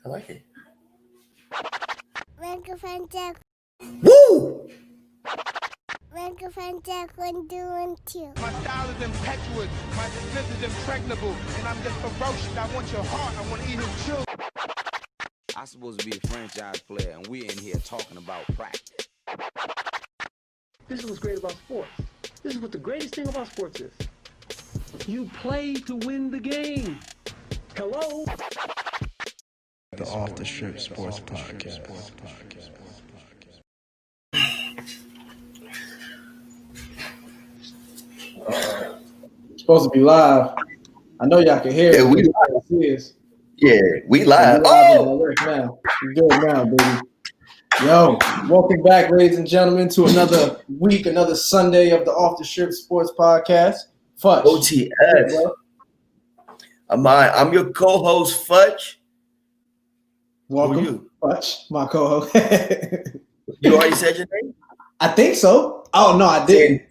I like it. Microphone check. Woo! Microphone check 1, 2, 1, 2. My style is impetuous, my defense is impregnable, and I'm just ferocious. I want your heart, I want to eat his children. I'm supposed to be a franchise player, and we're in here talking about practice. This is what's great about sports. This is what the greatest thing about sports is. You play to win the game. Hello? The Off-the-Strip Sports Podcast. Supposed to be live. I know y'all can hear it. We live. Yeah, we live. Oh! Now. You're good now, baby. Yo, welcome back, ladies and gentlemen, to another week, another Sunday of the Off-the-Strip Sports Podcast. Fudge. O.T.S. I'm your co-host, Fudge. Welcome, Who are you? Fudge, my co-host. You already said your name? I think so. Oh, no, I didn't.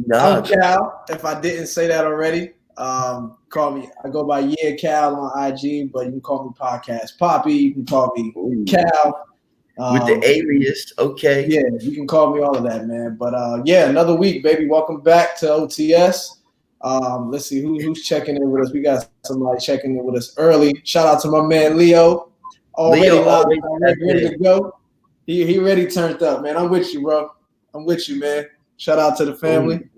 Nah. I'm Cal. If I didn't say that already, call me. I go by Cal on IG, but you can call me Podcast Poppy. You can call me Cal. With the alias, okay. Yeah, you can call me all of that, man. But yeah, another week, baby. Welcome back to OTS. Let's see who's checking in with us. We got somebody checking in with us early. Shout out to my man Leo. Already ready to go. He ready turned up, man. I'm with you, bro. I'm with you, man. Shout out to the family.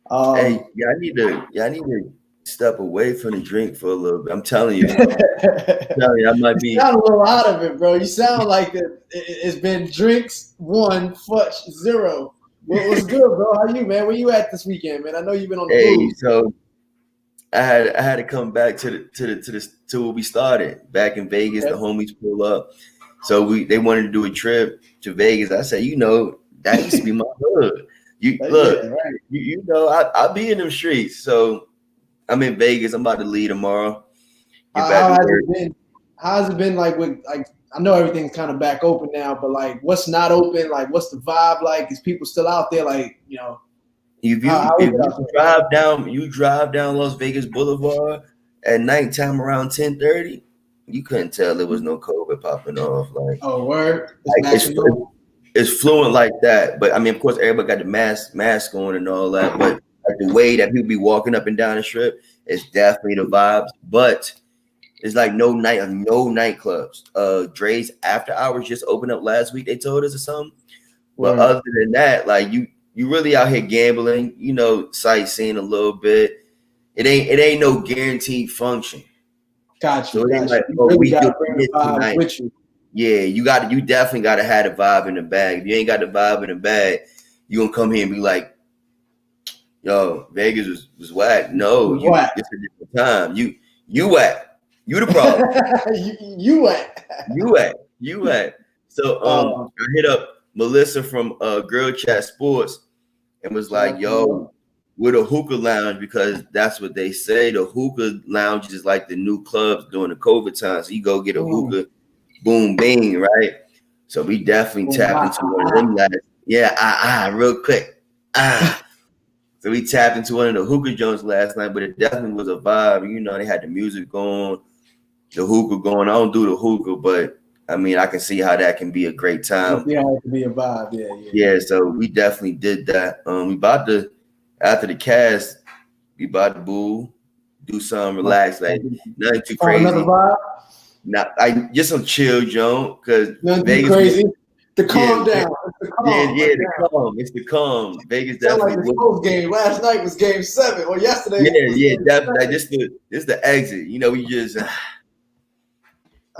Hey, I need to step away from the drink for a little bit. I'm telling you. I might be. You sound a little out of it, bro. You sound like it's been drinks 1, Fudge 0. What's good, bro? How you, man? Where you at this weekend, man? I know you've been on the move. So I had to come back to where we started back in Vegas. Okay. The homies pull up, so they wanted to do a trip to Vegas. I said, that used to be my hood. You know, I'll be in them streets. So I'm in Vegas. I'm about to leave tomorrow. How's it been like with like? I know everything's kind of back open now, but like, what's not open? Like, what's the vibe like? Is people still out there? Like, if you drive down Las Vegas Boulevard at nighttime around 10:30, you couldn't tell there was no COVID popping off. Like, oh, word. It's fluent like that, but I mean, of course, everybody got the mask on and all that. But like the way that people be walking up and down the strip, it's definitely the vibes. But it's like no nightclubs. Dre's After Hours just opened up last week. They told us or something. But other than that, like you really out here gambling, sightseeing a little bit. It ain't no guaranteed function. Gotcha. So it ain't like, we got to bring the vibe with you. Yeah, you definitely gotta have the vibe in the bag. If you ain't got the vibe in the bag, you gonna come here and be like, yo, Vegas was whack. No, it's a different time. You whack. You the problem. you whack. So I hit up Melissa from Girl Chat Sports and was like, yo, we're the hookah lounge, because that's what they say. The hookah lounge is like the new clubs during the COVID time. So you go get a hookah. Boom, bing, right? So we definitely tapped into one of them guys. Yeah, real quick. So we tapped into one of the hookah joints last night, but it definitely was a vibe. They had the music going, the hookah going. I don't do the hookah, but I mean, I can see how that can be a great time. Yeah, it can be a vibe. Yeah, so we definitely did that. We about to, after the cast, we about to do something relaxed, like nothing too crazy. Another vibe? Just some chill, Joan, because Vegas crazy. The calm down. It's the calm. It's the calm. Vegas definitely. Like the close game. Last night was game 7, or yesterday. Definitely. This the exit. We just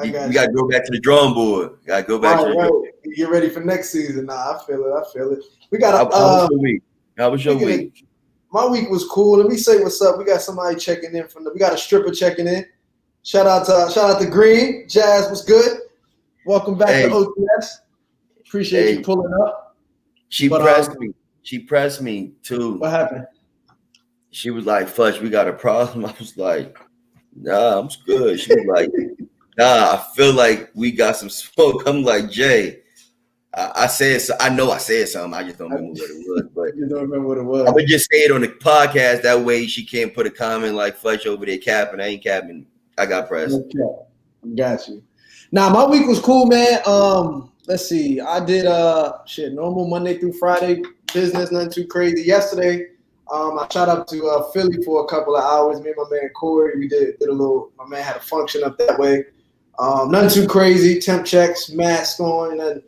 we gotta go back to the drawing board. Gotta go back to the drawing board. Get ready for next season. Nah, I feel it. We got How was your week? My week was cool. Let me say what's up. We got somebody checking in we got a stripper checking in. Shout out to Green. Jazz was good. Welcome back to OTS. Appreciate you pulling up. She pressed me too. What happened? She was like, Fudge, we got a problem. I was like, nah, I'm good. She was like, nah, I feel like we got some smoke. I'm like, Jay, I said so. I know I said something. I just don't remember what it was. But you don't remember what it was. I would just say it on the podcast. That way she can't put a comment like Fudge over there capping. I ain't capping. I got pressed. Okay. Got you. Nah, my week was cool, man. Let's see. I did normal Monday through Friday business, nothing too crazy. Yesterday, I shot up to Philly for a couple of hours. Me and my man Corey, we did a little. My man had a function up that way. Nothing too crazy. Temp checks, mask on, and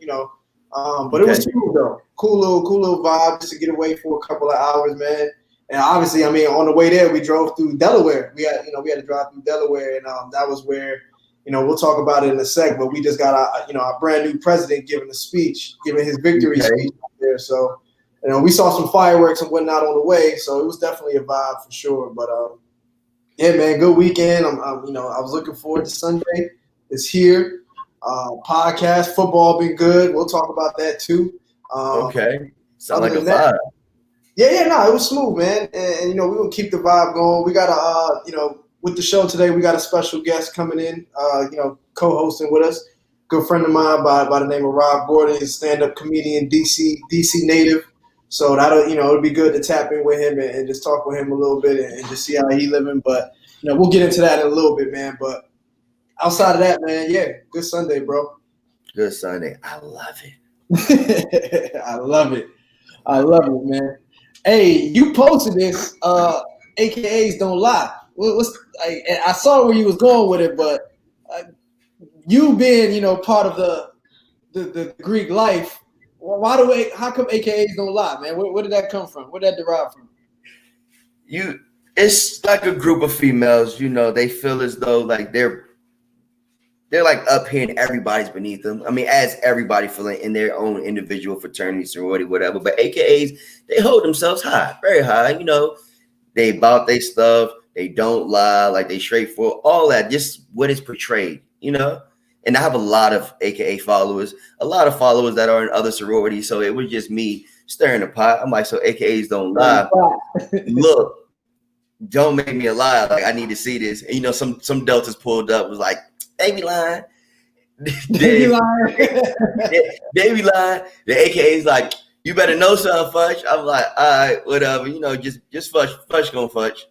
but it was cool though. Cool little vibe just to get away for a couple of hours, man. And obviously, I mean, on the way there, we drove through Delaware. We had to drive through Delaware, and that was where, we'll talk about it in a sec. But we just got our brand new president giving a speech, giving his victory speech out there. So, we saw some fireworks and whatnot on the way. So it was definitely a vibe for sure. But yeah, man, good weekend. I was looking forward to Sunday. It's here. Podcast, football been good. We'll talk about that too. Sound like a vibe. Yeah, no, it was smooth, man. And we're gonna keep the vibe going. We got with the show today, we got a special guest coming in, co-hosting with us. Good friend of mine by the name of Rob Gordon. He's a stand-up comedian, DC native. So that'll, it'll be good to tap in with him and just talk with him a little bit and just see how he living. But we'll get into that in a little bit, man. But outside of that, man, yeah, good Sunday, bro. Good Sunday. I love it. I love it, man. Hey, you posted this. AKAs don't lie. I saw where you was going with it, but you being part of the Greek life, how come AKAs don't lie, man? Where did that come from? Where did that derive from? It's like a group of females. They feel as though like they're like up here and everybody's beneath them. I mean, as everybody feeling in their own individual fraternity, sorority, whatever. But AKAs, they hold themselves high, very high. They about their stuff. They don't lie, like they straightforward. All that, just what is portrayed, And I have a lot of AKA followers, a lot of followers that are in other sororities. So it was just me stirring the pot. I'm like, so AKAs don't lie. Look, don't make me a liar. Like, I need to see this. And, some deltas pulled up, was like, they be lying. They be lying. The AKA is like, you better know something, Fudge. I'm like, all right, whatever. Just Fudge gonna fudge.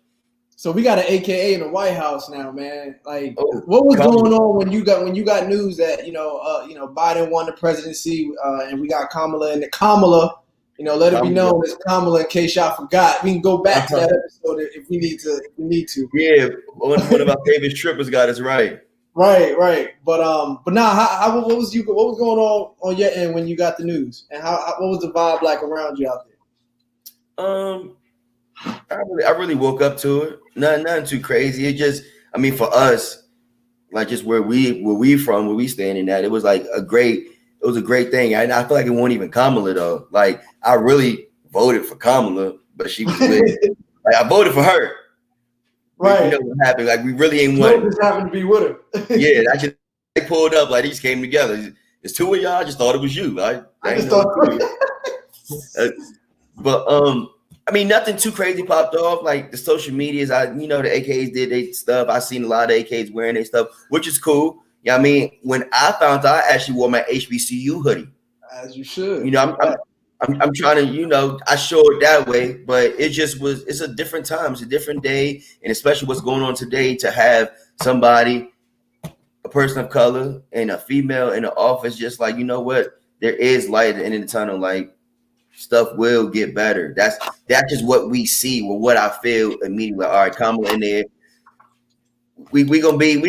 So we got an AKA in the White House now, man. Like, what was going on when you got news that Biden won the presidency, and we got Kamala and Kamala. Let it be known as Kamala in case y'all forgot. We can go back to that episode if we need to. Yeah, one of our favorite strippers got us right. Right. But now, what was going on your end when you got the news, and what was the vibe like around you out there? I really woke up to it. Nothing too crazy. It just, I mean, for us, like just where we standing at, it was like a great thing. And I feel like it wasn't even Kamala though. Like I really voted for Kamala, but she was with. Like I voted for her. Right. What happened? Like we really ain't one. Just happened to be with her. Yeah, they pulled up like these came together. It's two of y'all. I just thought it was you. I just thought. But I mean, nothing too crazy popped off. Like the social medias, the AKs did their stuff. I seen a lot of AKs wearing their stuff, which is cool. I mean, when I found out, I actually wore my HBCU hoodie. As you should. I'm trying to, I show it that way, but it's a different time. It's a different day. And especially what's going on today to have somebody, a person of color and a female in the office, just like, there is light at the end of the tunnel. Like stuff will get better. That's just what we see or what I feel immediately. All right, Kamala in there. We gonna be all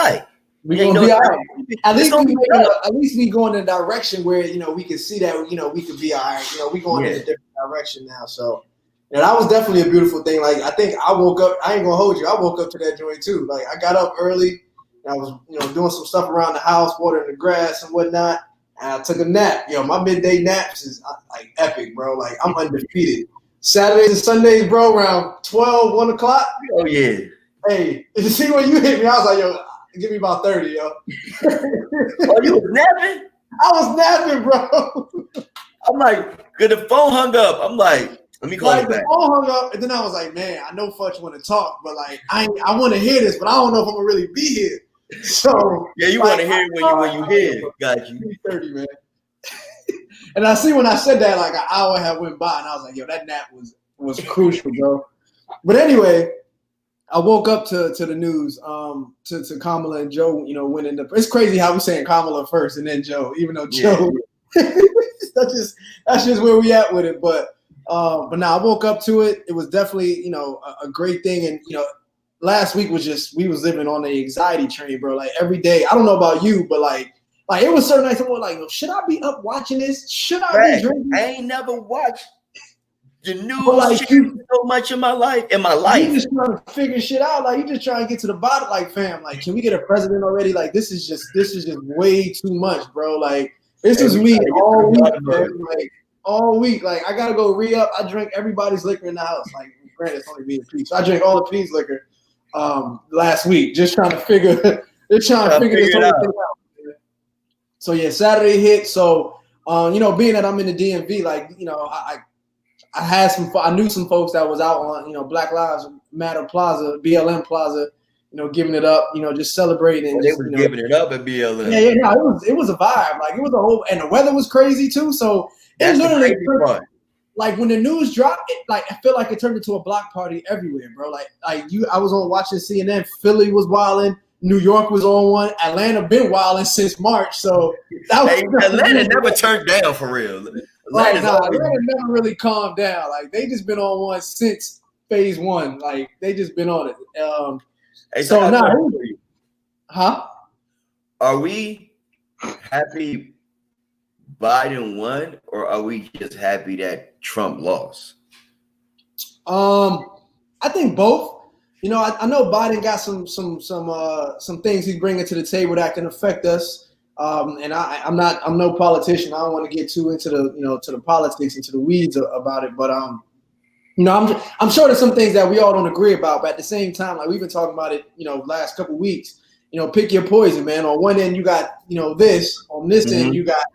right. We gonna be all right. At least we going in a direction where we can see that we could be all right. We going in a different direction now. So that was definitely a beautiful thing. Like I think I woke up. I ain't gonna hold you. I woke up to that joint too. Like I got up early. And I was doing some stuff around the house, watering the grass and whatnot. And I took a nap. My midday naps is like epic, bro. Like I'm undefeated. Saturdays and Sundays, bro, around 12, 1 o'clock. Oh yeah. Hey, see when you hit me, I was like, yo. Give me about 30, yo. Oh, you was napping? I was napping, bro. I'm like, cause the phone hung up. I'm like, let me call you back. The phone hung up, and then I was like, man, I know Fudge want to talk, but like, I want to hear this, but I don't know if I'm gonna really be here. So yeah, you want to hear it when you hear it. Got you. 30, man. And I see when I said that, like an hour had went by, and I was like, yo, that nap was crucial, bro. But anyway. I woke up to the news, to Kamala and Joe, winning the. It's crazy how we're saying Kamala first and then Joe, even though Joe. that's just where we at with it. But now I woke up to it. It was definitely a great thing, and last week was just we was living on the anxiety train, bro. Like every day. I don't know about you, but like it was certain nights I'm like, should I be up watching this? Should I be drinking? I ain't never watched the news like, so much in my life. You just trying to figure shit out. Like you just trying to get to the bottom. Like, fam, like, can we get a president already? Like, this is just way too much, bro. Like, this is me all week, man. Like all week. Like, I gotta go re-up. I drink everybody's liquor in the house. Like, granted, it's only me and Pete. So I drank all the Pete's liquor last week. Just trying to figure this whole thing out. So yeah, Saturday hit. So being that I'm in the DMV, like, I knew some folks that was out on, Black Lives Matter Plaza, BLM Plaza, giving it up, just celebrating. They were giving it up at BLM. Yeah, no, it was a vibe. Like, it was a whole, and the weather was crazy too. So it literally, like when the news dropped, I feel like it turned into a block party everywhere, bro. I was on watching CNN. Philly was wilding. New York was on one. Atlanta been wilding since March. So that was Atlanta never turned down for real. Atlanta never really calmed down. Like, they just been on one since phase one. Like, they just been on it. So now, are we happy Biden won, or are we just happy that Trump lost? I think both. I know Biden got some things he's bringing to the table that can affect us. And I'm no politician. I don't want to get too into the to the politics, into the weeds about it. But I'm sure there's some things that we all don't agree about. But at the same time, like we've been talking about it, last couple of weeks. Pick your poison, man. On one end you got this. On this end you got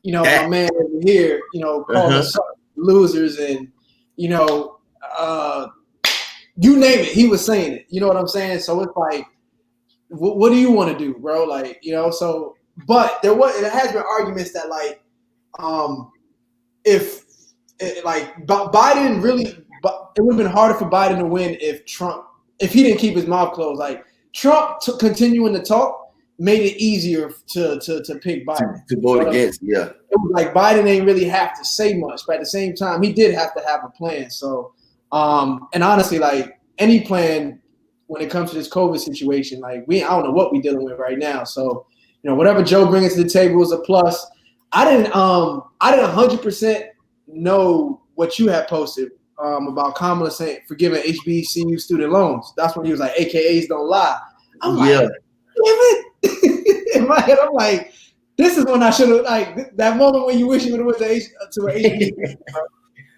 my man over here. Calling us losers, and you name it. He was saying it. You know what I'm saying? So it's like, what do you want to do, bro? Like, so. But there has been arguments that Biden really, it would have been harder for Biden to win if he didn't keep his mouth closed. Like, Trump continuing to talk made it easier to pick Biden. To vote against, yeah. It was like Biden ain't really have to say much, but at the same time, he did have to have a plan. So, and honestly, like any plan when it comes to this COVID situation, like I don't know what we're dealing with right now. So. Whatever Joe brings to the table is a plus. I didn't 100% know what you had posted about Kamala saying forgiving HBCU student loans. That's when he was like, AKAs don't lie. I'm like, damn it. In my head, I'm like, this is when I should have, like, that moment when you wish you would have went to an HBCU.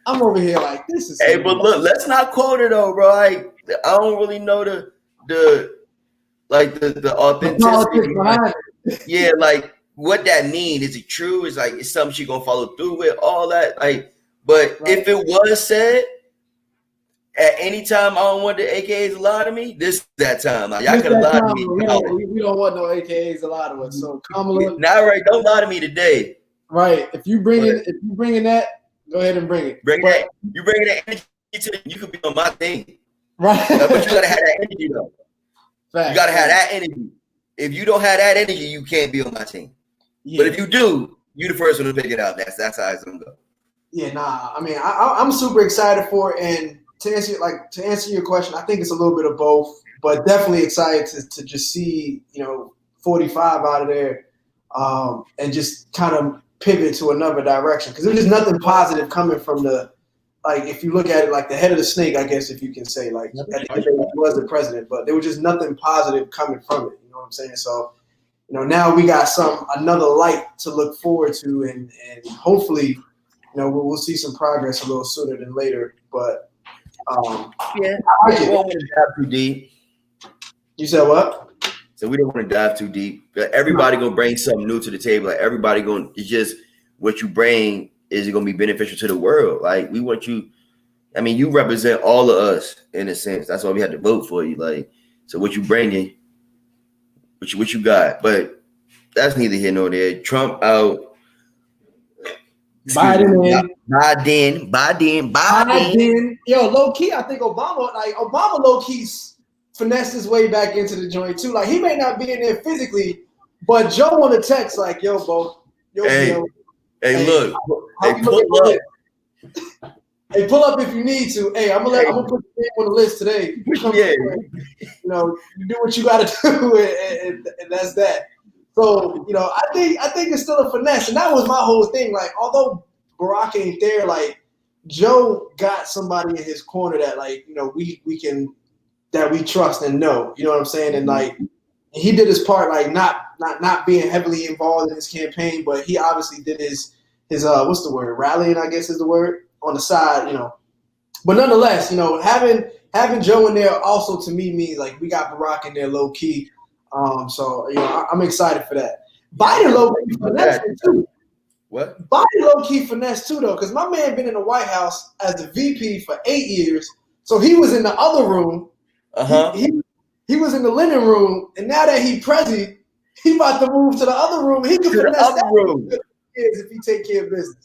I'm over here like, this is. Hey, but look, let's not quote it though, bro. I don't really know the authenticity behind it. Yeah, like what that mean? Is it true? Is like it's something she gonna follow through with? All that, like, but if it was said at any time, I don't want the AKAs to lie to me. This is that time. Like, y'all could have lied to me. We don't want no AKAs to lie to us. So Kamala, now right, don't lie to me today. Right. If you bringing that, go ahead and bring it. You bring that energy to you could be on my thing. Right. But you gotta have that energy though. Fact. You gotta have that energy. If you don't have that energy, you can't be on my team. Yeah. But if you do, you the first one to pick it out. That's how it's gonna go. Yeah, nah. I mean, I'm super excited for it. And to answer your question, I think it's a little bit of both, but definitely excited to just see 45 out of there, and just kind of pivot to another direction, because there's just nothing positive coming from if you look at it like the head of the snake, I guess, if you can say, like, at the end of the day, he was the president, but there was just nothing positive coming from it. You know what I'm saying? So, now we got another light to look forward to, and hopefully, we'll see some progress a little sooner than later. But we don't want to dive too deep. You said what? So we don't want to dive too deep. Everybody gonna bring something new to the table. Like, everybody it's just what you bring is going to be beneficial to the world. Like, we want you. I mean, you represent all of us in a sense. That's why we had to vote for you. Like, so what you bringing? What you got? But that's neither here nor there. Trump out. Biden. Yo, low key, I think Obama low key finessed his way back into the joint too. Like he may not be in there physically, but Joe on the text like, "Yo, Bo, hey, look, pull up. Hey, pull up if you need to. Hey, I'm gonna put your name on the list today. Yeah. You know, you do what you got to do, and that's that. So, you know, I think it's still a finesse, and that was my whole thing. Like, although Barack ain't there, like Joe got somebody in his corner that, like, you know, we trust and know. You know what I'm saying? And like, he did his part, like not being heavily involved in his campaign, but he obviously did his what's the word? Rallying, I guess is the word. On the side, you know, but nonetheless, you know, having Joe in there also to me means like we got Barack in there low key. So you know, I'm excited for that. Biden low key finesse too. What? Biden low key finesse too though, because my man been in the White House as the VP for 8 years, so he was in the other room. He was in the linen room, and now that he president, he about to move to the other room. He can finesse that room if he take care of business.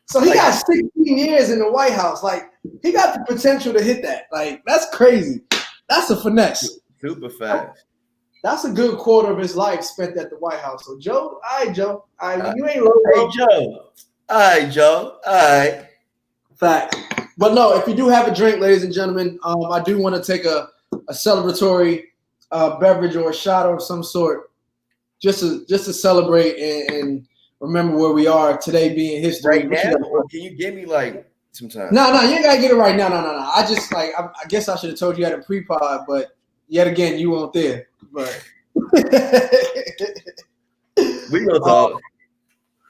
So he got 16 years in the White House. Like, he got the potential to hit that. Like, that's crazy. That's a finesse. Super fast. That's a good quarter of his life spent at the White House. So, Joe, all right, Joe. All right, you ain't low, bro. Hey, Joe. All right, Joe. All right. Fact. But no, if you do have a drink, ladies and gentlemen, I do want to take a celebratory beverage or a shot of some sort just to celebrate and remember where we are today being history. Right now, or can you give me like some time? No, you ain't gotta get it right now. No. I just I guess I should have told you at a pre-pod, but yet again, you weren't there. But we gonna talk.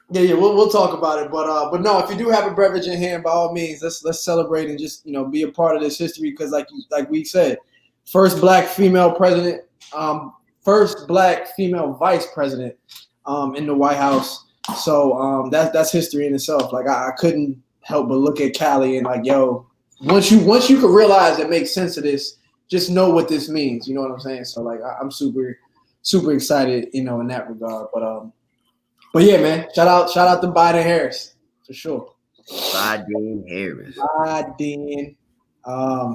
Yeah, we'll talk about it. But no, if you do have a beverage in hand, by all means, let's celebrate and just, you know, be a part of this history because like we said, first black female president, first black female vice president in the White House. So that's history in itself. Like I couldn't help but look at Callie and like, yo, once you could realize that makes sense of this, just know what this means. You know what I'm saying? So like I'm super, super excited, you know, in that regard. But yeah, man, shout out to Biden Harris for sure. Biden Harris. Biden.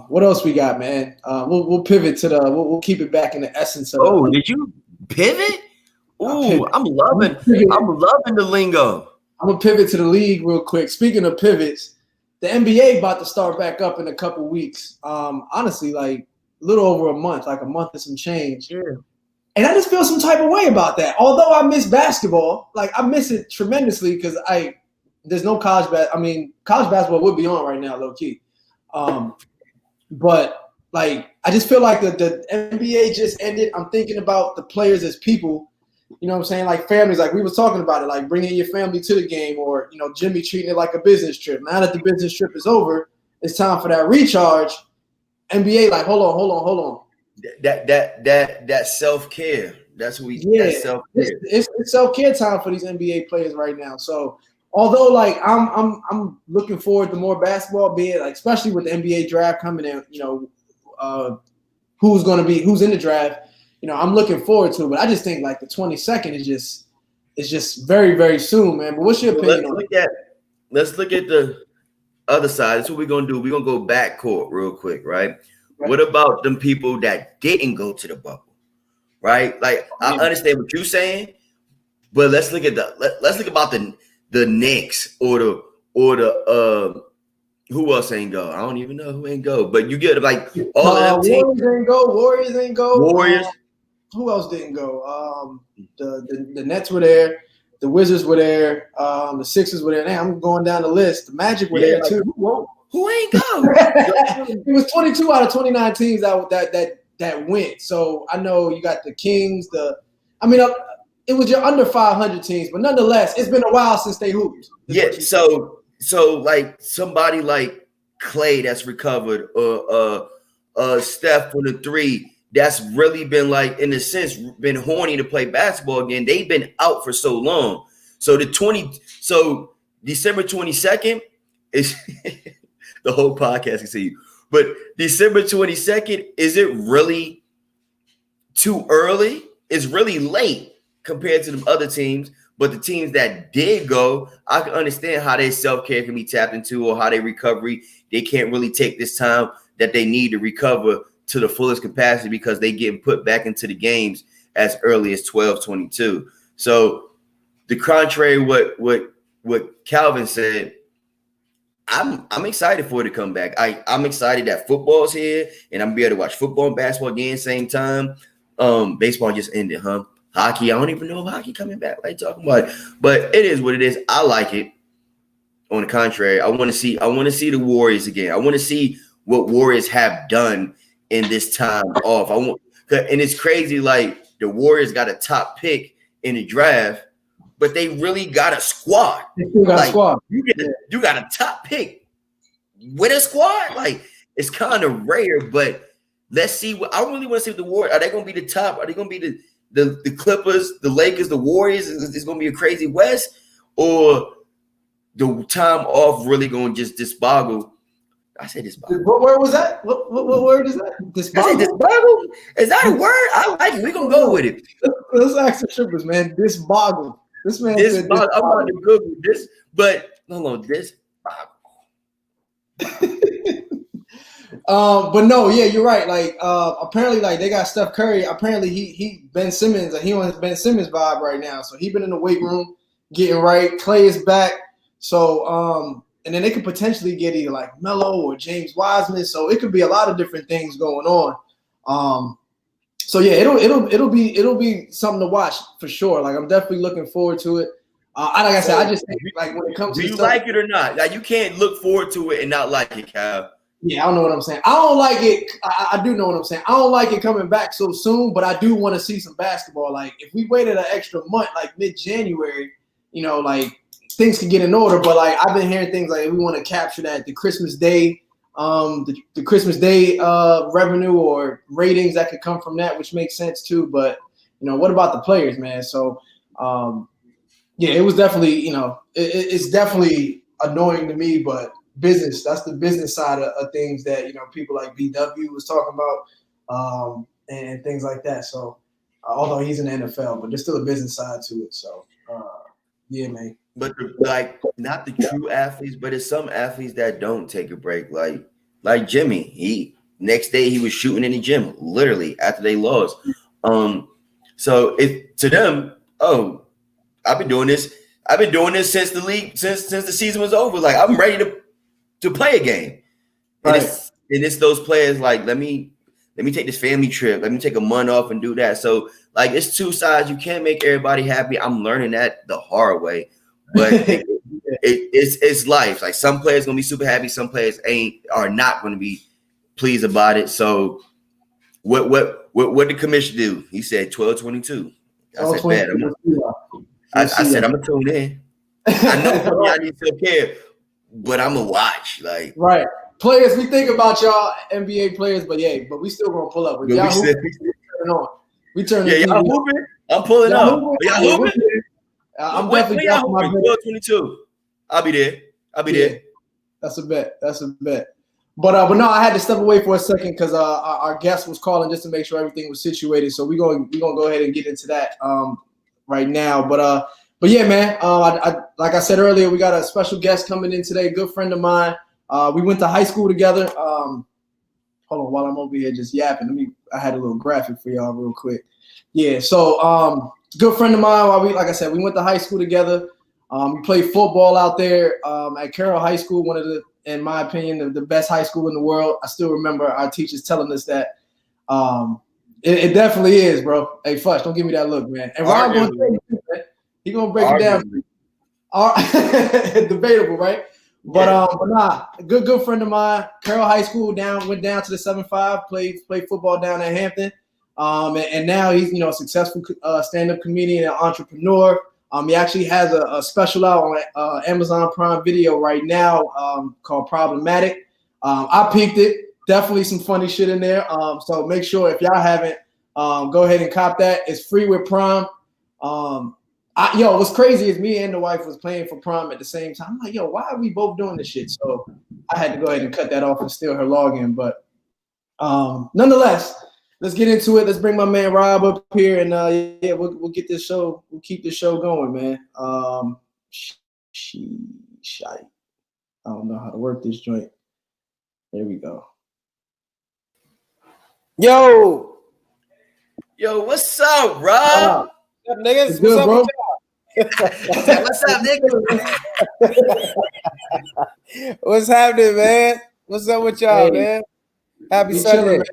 What else we got, man? We'll pivot to we'll keep it back in the essence of. Oh, did you pivot? Ooh, I'm loving the lingo. I'm gonna pivot to the league real quick. Speaking of pivots, the NBA about to start back up in a couple weeks. Honestly, like a little over a month, like a month and some change. Yeah. And I just feel some type of way about that. Although I miss basketball, like I miss it tremendously because there's no college basketball would be on right now, low key. But like I just feel like the NBA just ended. I'm thinking about the players as people. You know what I'm saying? Like families, like we was talking about it, like bringing your family to the game or, you know, Jimmy treating it like a business trip. Now that the business trip is over, it's time for that recharge. NBA, like, hold on. That self-care. That's what that's self-care. It's self-care time for these NBA players right now. So although like I'm looking forward to more basketball, be it like especially with the NBA draft coming in, you know, who's in the draft. You know, I'm looking forward to it, but I just think like the 22nd is just very, very soon, man. But what's your opinion on it? Let's look at the other side. That's what we're gonna do. We're gonna go backcourt real quick, right? What about them people that didn't go to the bubble, right? Like I understand what you're saying, but let's look about the Knicks or the who else ain't go? I don't even know who ain't go, but you get like all of them teams. Warriors ain't go. Warriors. Who else didn't go? The Nets were there. The Wizards were there. The Sixers were there. Now I'm going down the list. The Magic were there too. Who ain't go? It was 22 out of 29 teams that went. So I know you got the Kings. It was your under 500 teams, but nonetheless, it's been a while since they hooped. Yeah. So like somebody like Clay that's recovered, Steph for the three. That's really been like, in a sense, been horny to play basketball again. They've been out for so long. So December 22nd is the whole podcast can see you. But December 22nd, is it really too early? It's really late compared to the other teams. But the teams that did go, I can understand how their self-care can be tapped into or how their recovery, they can't really take this time that they need to recover to the fullest capacity because they getting put back into the games as early as 12-22. So the contrary what Calvin said, I'm excited for it to come back. I'm excited that football's here and I'm gonna be able to watch football and basketball again same time. Baseball just ended, huh? Hockey, I don't even know if hockey coming back. Like talking about it, but it is what it is. I like it. On the contrary, I want to see the Warriors again. I want to see what Warriors have done in this time off. And it's crazy. Like the Warriors got a top pick in the draft, but they really got a squad. You got a top pick with a squad. Like it's kind of rare, but let's see. I really want to see what the Warriors are. They going to be the top? Are they going to be the Clippers, the Lakers, the Warriors? Is going to be a crazy West, or the time off really going to just disboggle? I said disboggle. What word was that? What word is that? Disboggle? Disboggle? Is that a word? I like it. We're going to go with it. Let's ask the trippers, man. Disboggle. This man said disboggle. I'm about to Google this, but hold on, disboggle. But no, yeah, you're right. Like, apparently, like they got Steph Curry. Apparently, he Ben Simmons. He on his Ben Simmons vibe right now. So he been in the weight room getting right. Clay is back. So, and then they could potentially get either like Melo or James Wiseman. So it could be a lot of different things going on. So yeah, it'll be something to watch for sure. Like I'm definitely looking forward to it. Like I said, I just think like when it comes to do you like it or not? Like you can't look forward to it and not like it, Cal. Yeah, I don't know what I'm saying. I don't like it. I do know what I'm saying. I don't like it coming back so soon, but I do want to see some basketball. Like if we waited an extra month, like mid-January, like things could get in order. But like I've been hearing things like we want to capture that the Christmas Day, the Christmas Day revenue or ratings that could come from that, which makes sense too. But what about the players, man? So yeah, it was definitely it's definitely annoying to me, but business. That's the business side of things that people like BW was talking about, and things like that. So although he's in the NFL, but there's still a business side to it. So yeah, man. But not the true athletes, but it's some athletes that don't take a break. Like Jimmy, he next day he was shooting in the gym, literally after they lost. So it to them, I've been doing this since the league, since the season was over. Like I'm ready to play a game. And Right. it's those players like, let me take this family trip. Let me take a month off and do that. So like it's two sides. You can't make everybody happy. I'm learning that the hard way. But it's life. Like some players gonna be super happy, some players are not gonna be pleased about it. So what the commissioner do? He said 12-22. I said, man, I said I'm gonna tune in. I know some of y'all need to care, but I'm gonna watch. Like Right. Players, we think about y'all NBA players, but we still gonna pull up. With y'all hooping, turn on. We turn the y'all TV hooping. I'm pulling up. Y'all hooping? I'm definitely dropping my bet. 12-22. I'll be there. there. That's a bet. But no, I had to step away for a second because our guest was calling just to make sure everything was situated. So we're gonna go ahead and get into that right now. But yeah, man. I like I said earlier, we got a special guest coming in today. Good friend of mine. We went to high school together. Hold on, while I'm over here just yapping. I had a little graphic for y'all real quick. Yeah. So good friend of mine. Like I said, we went to high school together. We played football out there at Carroll High School, one of the, in my opinion, the best high school in the world. I still remember our teachers telling us that. It definitely is, bro. Hey, Fush, don't give me that look, man. And Rob gonna tell you, man. He gonna break it down. Debatable, right? But nah, good friend of mine, Carroll High School, went down to the 7-5, played football down at Hampton. And now he's a successful stand-up comedian and entrepreneur. He actually has a special out on Amazon Prime Video right now called Problematic. I peeked it. Definitely some funny shit in there. So make sure if y'all haven't, go ahead and cop that. It's free with Prime. What's crazy is me and the wife was playing for Prime at the same time. I'm like, why are we both doing this shit? So I had to go ahead and cut that off and steal her login. But nonetheless, let's get into it. Let's bring my man Rob up here, and we'll get this show. We'll keep this show going, man. I don't know how to work this joint. There we go. Yo, Yo, what's up, Rob? what's up, niggas? Good, What's up, bro. with y'all? What's up, nigga? What's happening, man? What's up with y'all, Hey, man? Happy we Sunday. chilling, man.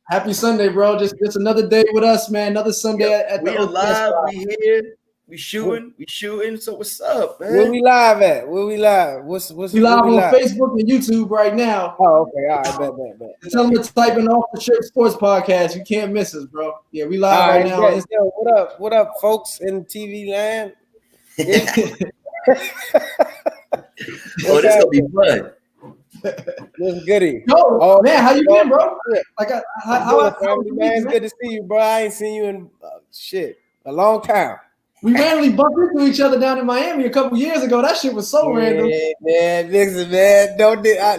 Happy Sunday, bro. Just another day with us, man. Another Sunday at We the O.T.S. alive, spot. we here, we shooting. So what's up, man? Where we live at? Where we live? What's We live on Facebook and YouTube right now. Oh, okay. All right, bet. Tell them to type in Off the Strip Sports Podcast. You can't miss us, bro. Yeah, we live All right right, now. bet. Yo, what up, folks in TV land? Yeah. Oh, this gonna be fun. What's goody? Yo, man, how you been, bro? Yeah. Like, How family, man? It's good to see you, bro. I ain't seen you in a long time. We randomly bumped into each other down in Miami a couple years ago. That shit was so random. Yeah, man, listen, man.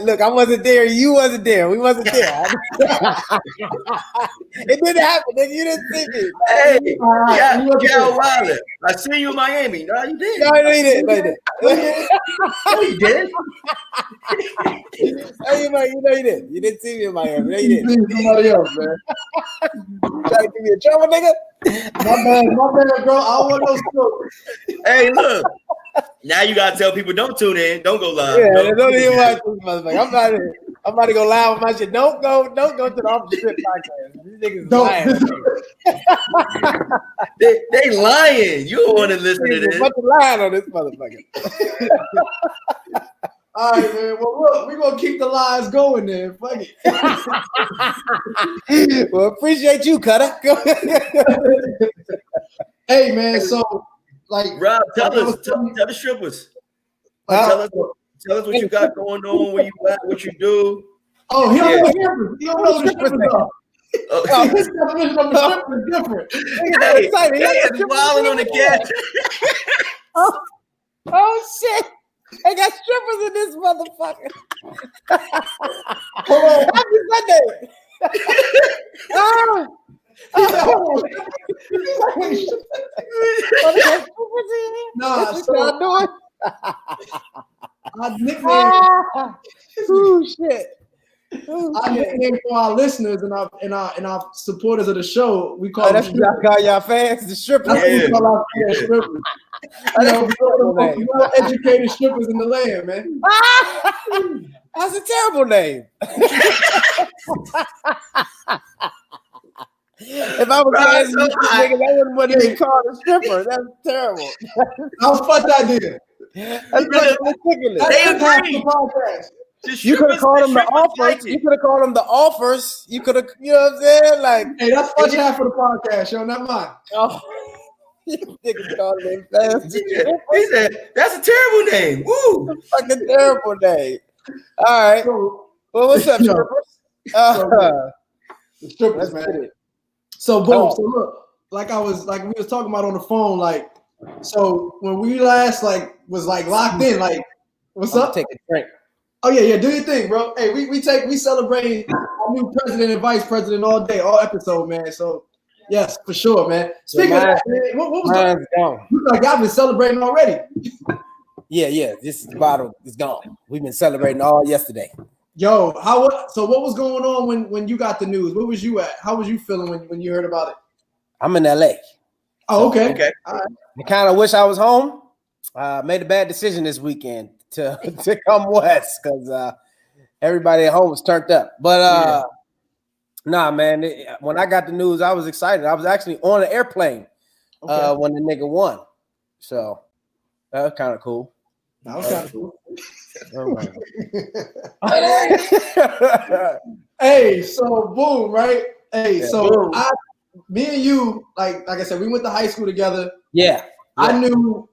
Look, I wasn't there. You wasn't there. We wasn't there. It didn't happen, nigga. You didn't see me. Hey, right, Cal Wilder. I see you in Miami. No, you didn't. No, you didn't. No, you did. You didn't. You didn't see me in Miami. No, you didn't. Somebody else, man. Trying to give me a trouble, nigga. My bad, bro. I don't want no smoke. Hey, look. Now you gotta tell people don't tune in, don't go live. Yeah, No. don't even watch this motherfucker. I'm about to go live with my shit. Don't go to the Off the Strip podcast. These niggas lying. They lying. You don't want to listen to There's this. a bunch of lying on this motherfucker. All right, man. Well, look, we're gonna keep the lies going then. Fuck it. Well, appreciate you, Cutter. Hey, man. So, like, Rob, tell like I us, was tell telling- the strippers. Huh? Tell us what you got going on, where you at, what you do. Oh, he don't Yeah. know strippers. He don't know the strippers are. Oh, His definition of a stripper is different. hey, is wilding on the cat. Oh shit! They got strippers in this motherfucker. Hold on. Happy Sunday. Nah, What so y'all doing? our nickname, Oh shit! our nickname for our listeners and our supporters of the show, we call That's them what y'all strippers. call y'all fans, the strippers. That's what we Yeah. call our fans, strippers. You know, the more educated strippers in the land, man. That's a terrible name. If I was Right, asking you niggas, I wouldn't want to be called a stripper. That's terrible. How fucked I did. That's fucking ridiculous. They That's half agree. the podcast. You could have called them the offers. You could have called them the offers. You could have, you know what I'm saying? Like, Hey, that's much half of the podcast, yo, not mine. oh, you niggas called them fans. He said, that's a terrible name. Woo. Fucking terrible name. All right. So, Well, what's up, Yo. strippers? the strippers, Let's get man. it. So boom. Oh. So look, like we was talking about on the phone, like, so when we last was locked in, like, what's I'm up? gonna take a drink. Oh yeah, do your thing, bro. Hey, we celebrate our new president and vice president all day, all episode, man. So yes, for sure, man. Speaking of that, man, what was going Mine's gone. You like I've been celebrating already. Yeah. This bottle is gone. We've been celebrating all yesterday. Yo, so what was going on when you got the news? Where was you at? How was you feeling when you heard about it? I'm in LA. Oh, okay. Okay. All right. I kind of wish I was home. Made a bad decision this weekend to come west because everybody at home was turned up. But nah, man. When I got the news, I was excited. I was actually on an airplane when the nigga won. So that was kind of cool. That was kind of cool. Hey, so boom, right? Hey, Yeah, so boom. me and you, like I said, we went to high school together. Yeah. I knew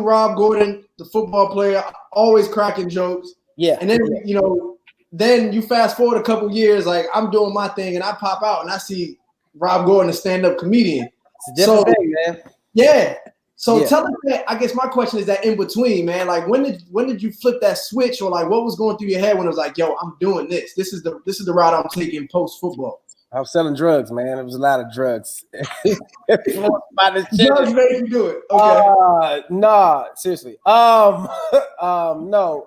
Rob Gordon, the football player, always cracking jokes. Yeah. And then then you fast forward a couple years, like I'm doing my thing, and I pop out and I see Rob Gordon, a stand-up comedian. It's a different thing, man. Yeah. So Yeah. tell us that. I guess my question is that in between, man. Like when did you flip that switch, or like what was going through your head when it was like, yo, I'm doing this. This is the route I'm taking post football. I was selling drugs, man. It was a lot of drugs. By the Drugs made you do it. Okay. Nah, seriously. No.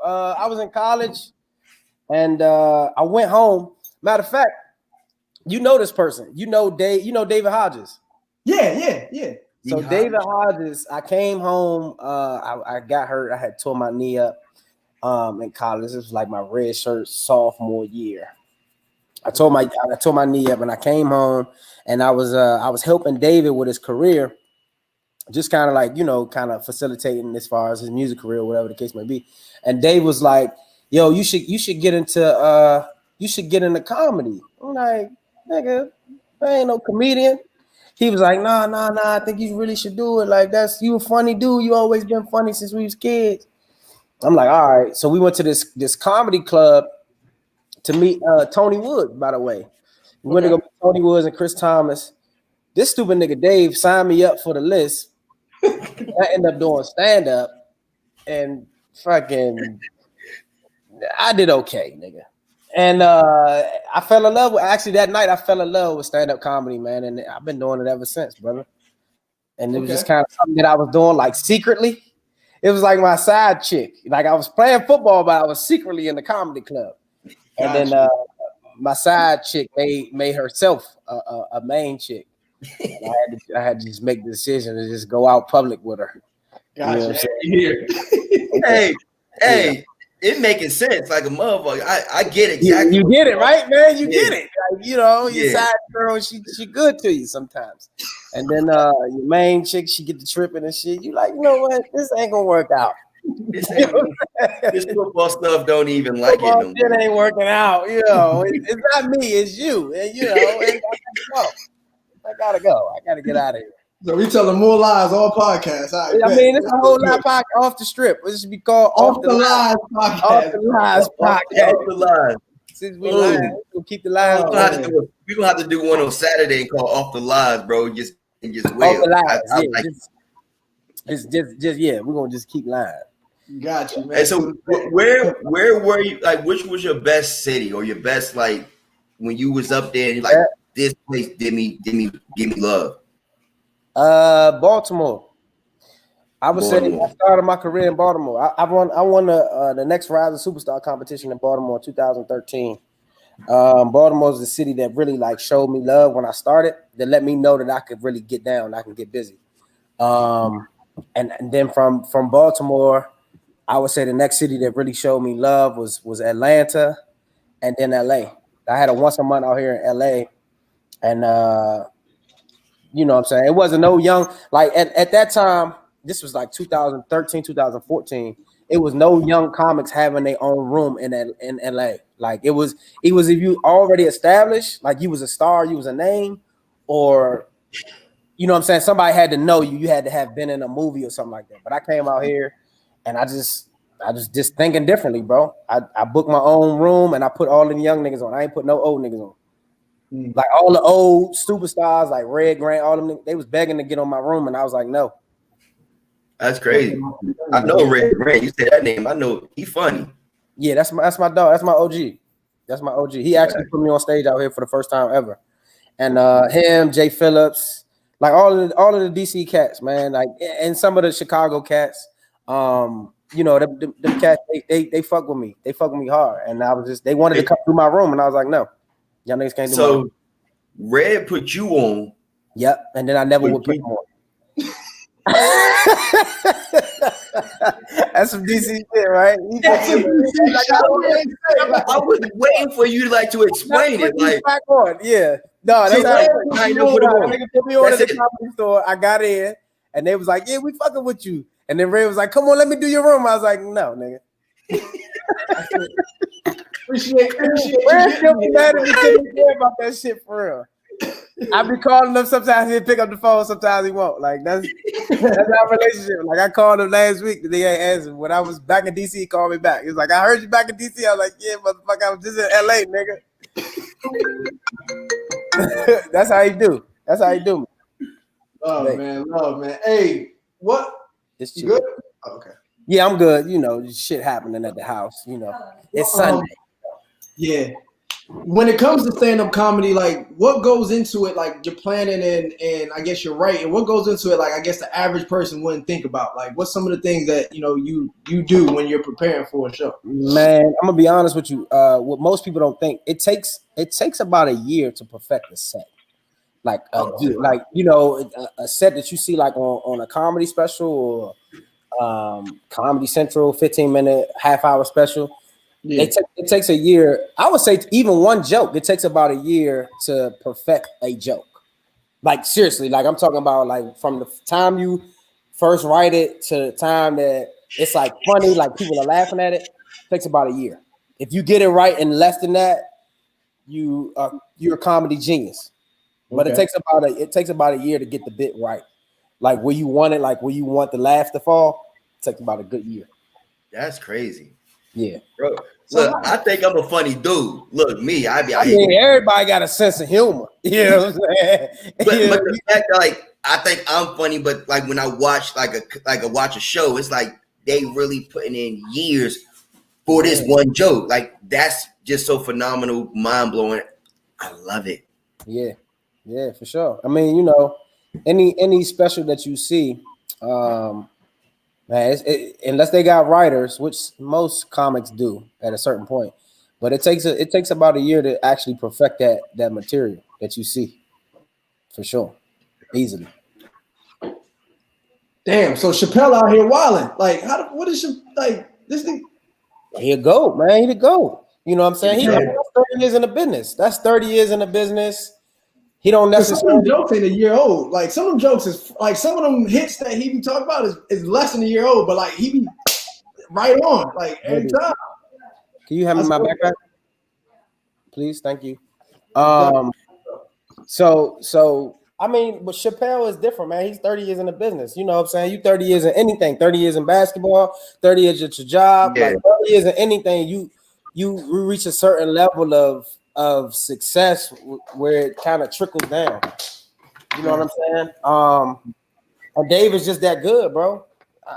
I was in college and I went home. Matter of fact, You know this person. You know David Hodges. Yeah. So David Hodges, I came home. I got hurt. I had tore my knee up in college. This was like my red shirt sophomore year. I tore my knee up, and I came home, and I was helping David with his career, just kind of like, kind of facilitating as far as his music career, or whatever the case may be. And Dave was like, "Yo, you should get into comedy." I'm like, "Nigga, I ain't no comedian." He was like, nah, I think you really should do it. Like, you a funny dude. You always been funny since we was kids. I'm like, all right. So we went to this comedy club to meet Tony Wood, by the way. We went to go meet Tony Woods and Chris Thomas. This stupid nigga Dave signed me up for the list. I ended up doing stand-up, and fucking I did okay, nigga. And I fell in love with, actually that night I fell in love with stand-up comedy, man, and I've been doing it ever since, brother. And it was just kind of something that I was doing like secretly. It was like my side chick. Like I was playing football, but I was secretly in the comedy club. And then my side chick made herself a main chick. I had to just make the decision to just go out public with her. Gotcha. You know what I'm saying? Hey, it making sense like a motherfucker. I get exactly. You get it, right, man? You get it. Like, your side girl, she good to you sometimes. And then your main chick, she get the tripping and shit. You like, you know what? This ain't gonna work out. This football stuff don't even like football it. No shit ain't working out. It's not me, it's you. And I gotta go. I gotta get out of here. So we telling more lies on podcasts. I mean, it's a whole lot of podcast off the strip. It should be called Off the Lies podcast. Off the Lies podcast. Off the Lies. Since we lying, we'll keep the lies. We're gonna have to do one on Saturday and call Off the Lies, bro. Just wait. Off the Lies. We're gonna just keep lying. Got you, man. And so where were you? Like, which was your best city or your best, like, when you was up there and you're like, this place give me love? Baltimore. I would say I started my career in Baltimore. I won the next Rising Superstar competition in Baltimore in 2013. Baltimore is the city that really like showed me love when I started. That let me know that I could really get down, I can get busy. And then from Baltimore, I would say the next city that really showed me love was Atlanta, and then LA. I had a once a month out here in LA, and you know what I'm saying? It wasn't no young, like at that time, this was like 2013, 2014. It was no young comics having their own room in LA. Like it was if you already established, like you was a star, you was a name, or you know what I'm saying? Somebody had to know you. You had to have been in a movie or something like that. But I came out here and I just thinking differently, bro. I booked my own room and I put all the young niggas on. I ain't put no old niggas on. Like all the old superstars, like Red Grant, all them, they was begging to get on my room, and I was like, no. That's crazy. I know Red Grant. You said that name. I know he funny. Yeah, that's my dog. That's my OG. That's my OG. He actually put me on stage out here for the first time ever. And him, Jay Phillips, like all of the DC cats, man. Like, and some of the Chicago cats. You know, the cats, they fuck with me. They fuck with me hard. And I was just, they wanted to come through my room, and I was like, no. Y'all niggas can't do so Red put you on. Yep, and then I never would put him on. That's some DC shit, right? I was waiting for you to explain it. Like, back on. Yeah. No, that's how nigga put me on at the comedy store. I got in, and they was like, yeah, we fucking with you. And then Ray was like, come on, let me do your room. I was like, no, nigga. Appreciate Where's still be mad at me care about that shit for real. I be calling him sometimes he'll pick up the phone, sometimes he won't. Like that's our relationship. Like I called him last week, they ain't answered. When I was back in DC, he called me back. He was like, I heard you back in DC. I was like, yeah, motherfucker, I was just in LA, nigga. That's how you do. That's how you do. Love, man. Hey, what? It's you good? Oh, okay. Yeah, I'm good. You know, shit happening at the house. You know, it's Sunday. Yeah. when it comes to stand-up comedy, like what goes into it, like you're planning and I guess you're right, and what goes into it, like I guess the average person wouldn't think about, like what's some of the things that you do when you're preparing for a show? Man, I'm gonna be honest with you. What most people don't think, it takes about a year to perfect a set. Like a set that you see like on a comedy special or Comedy Central 15-minute half-hour special. Yeah. It takes a year. I would say even one joke, it takes about a year to perfect a joke. Like seriously, like I'm talking about like from the time you first write it to the time that it's like funny, like people are laughing at it, takes about a year. If you get it right in less than that, you're a comedy genius. But it takes about a year to get the bit right. Like where you want it, like where you want the laugh to fall, it takes about a good year. That's crazy. Yeah. Bro, look, I think I'm a funny dude. Look, me, I mean, everybody got a sense of humor. You know what I'm saying? But the fact that, like, I think I'm funny, but like when I watch watch a show, it's like they really putting in years for this one joke. Like that's just so phenomenal, mind blowing. I love it. Yeah, for sure. I mean, any special that you see, man, unless they got writers, which most comics do at a certain point, but it takes about a year to actually perfect that material that you see, for sure, easily. Damn, so Chappelle out here wilding. Like, this thing? He a GOAT, man. He the GOAT. You know what I'm saying? That's 30 years in the business. That's 30 years in the business. He don't necessarily. Some of them jokes ain't a year old. Like some of them jokes is like some of them hits that he be talking about is less than a year old, but like he be right on like every time. Can you have me my backpack, please? Thank you. So I mean, but Chappelle is different, man. He's 30 years in the business. You know what I'm saying? You 30 years in anything. 30 years in basketball. 30 years at your job. Yeah. Like 30 years in anything. You reach a certain level of success where it kind of trickles down. You know what I'm saying? And Dave is just that good, bro.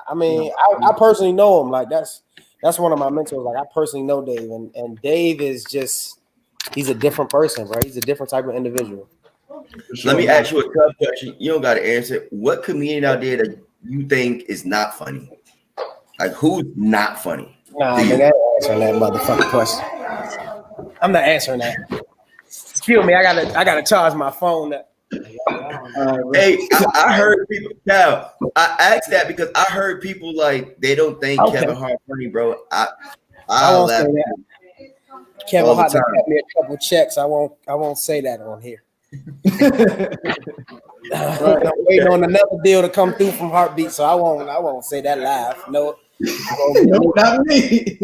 I mean, I personally know him. Like that's one of my mentors. Like I personally know Dave, and Dave is just he's a different person, bro. He's a different type of individual. Let me ask you a tough question. You don't got to answer. What comedian out there that you think is not funny? Like who's not funny? Nah, man, I ain't answering that motherfucking question. I'm not answering that. Excuse me, I gotta charge my phone. Hey, I heard people. Now, I asked that because I heard people like they don't think Kevin Hart funny, bro. I won't say that. Kevin Hart cut me a couple checks. I won't say that on here. I'm waiting on another deal to come through from Heartbeat, so I won't say that live. No, not me.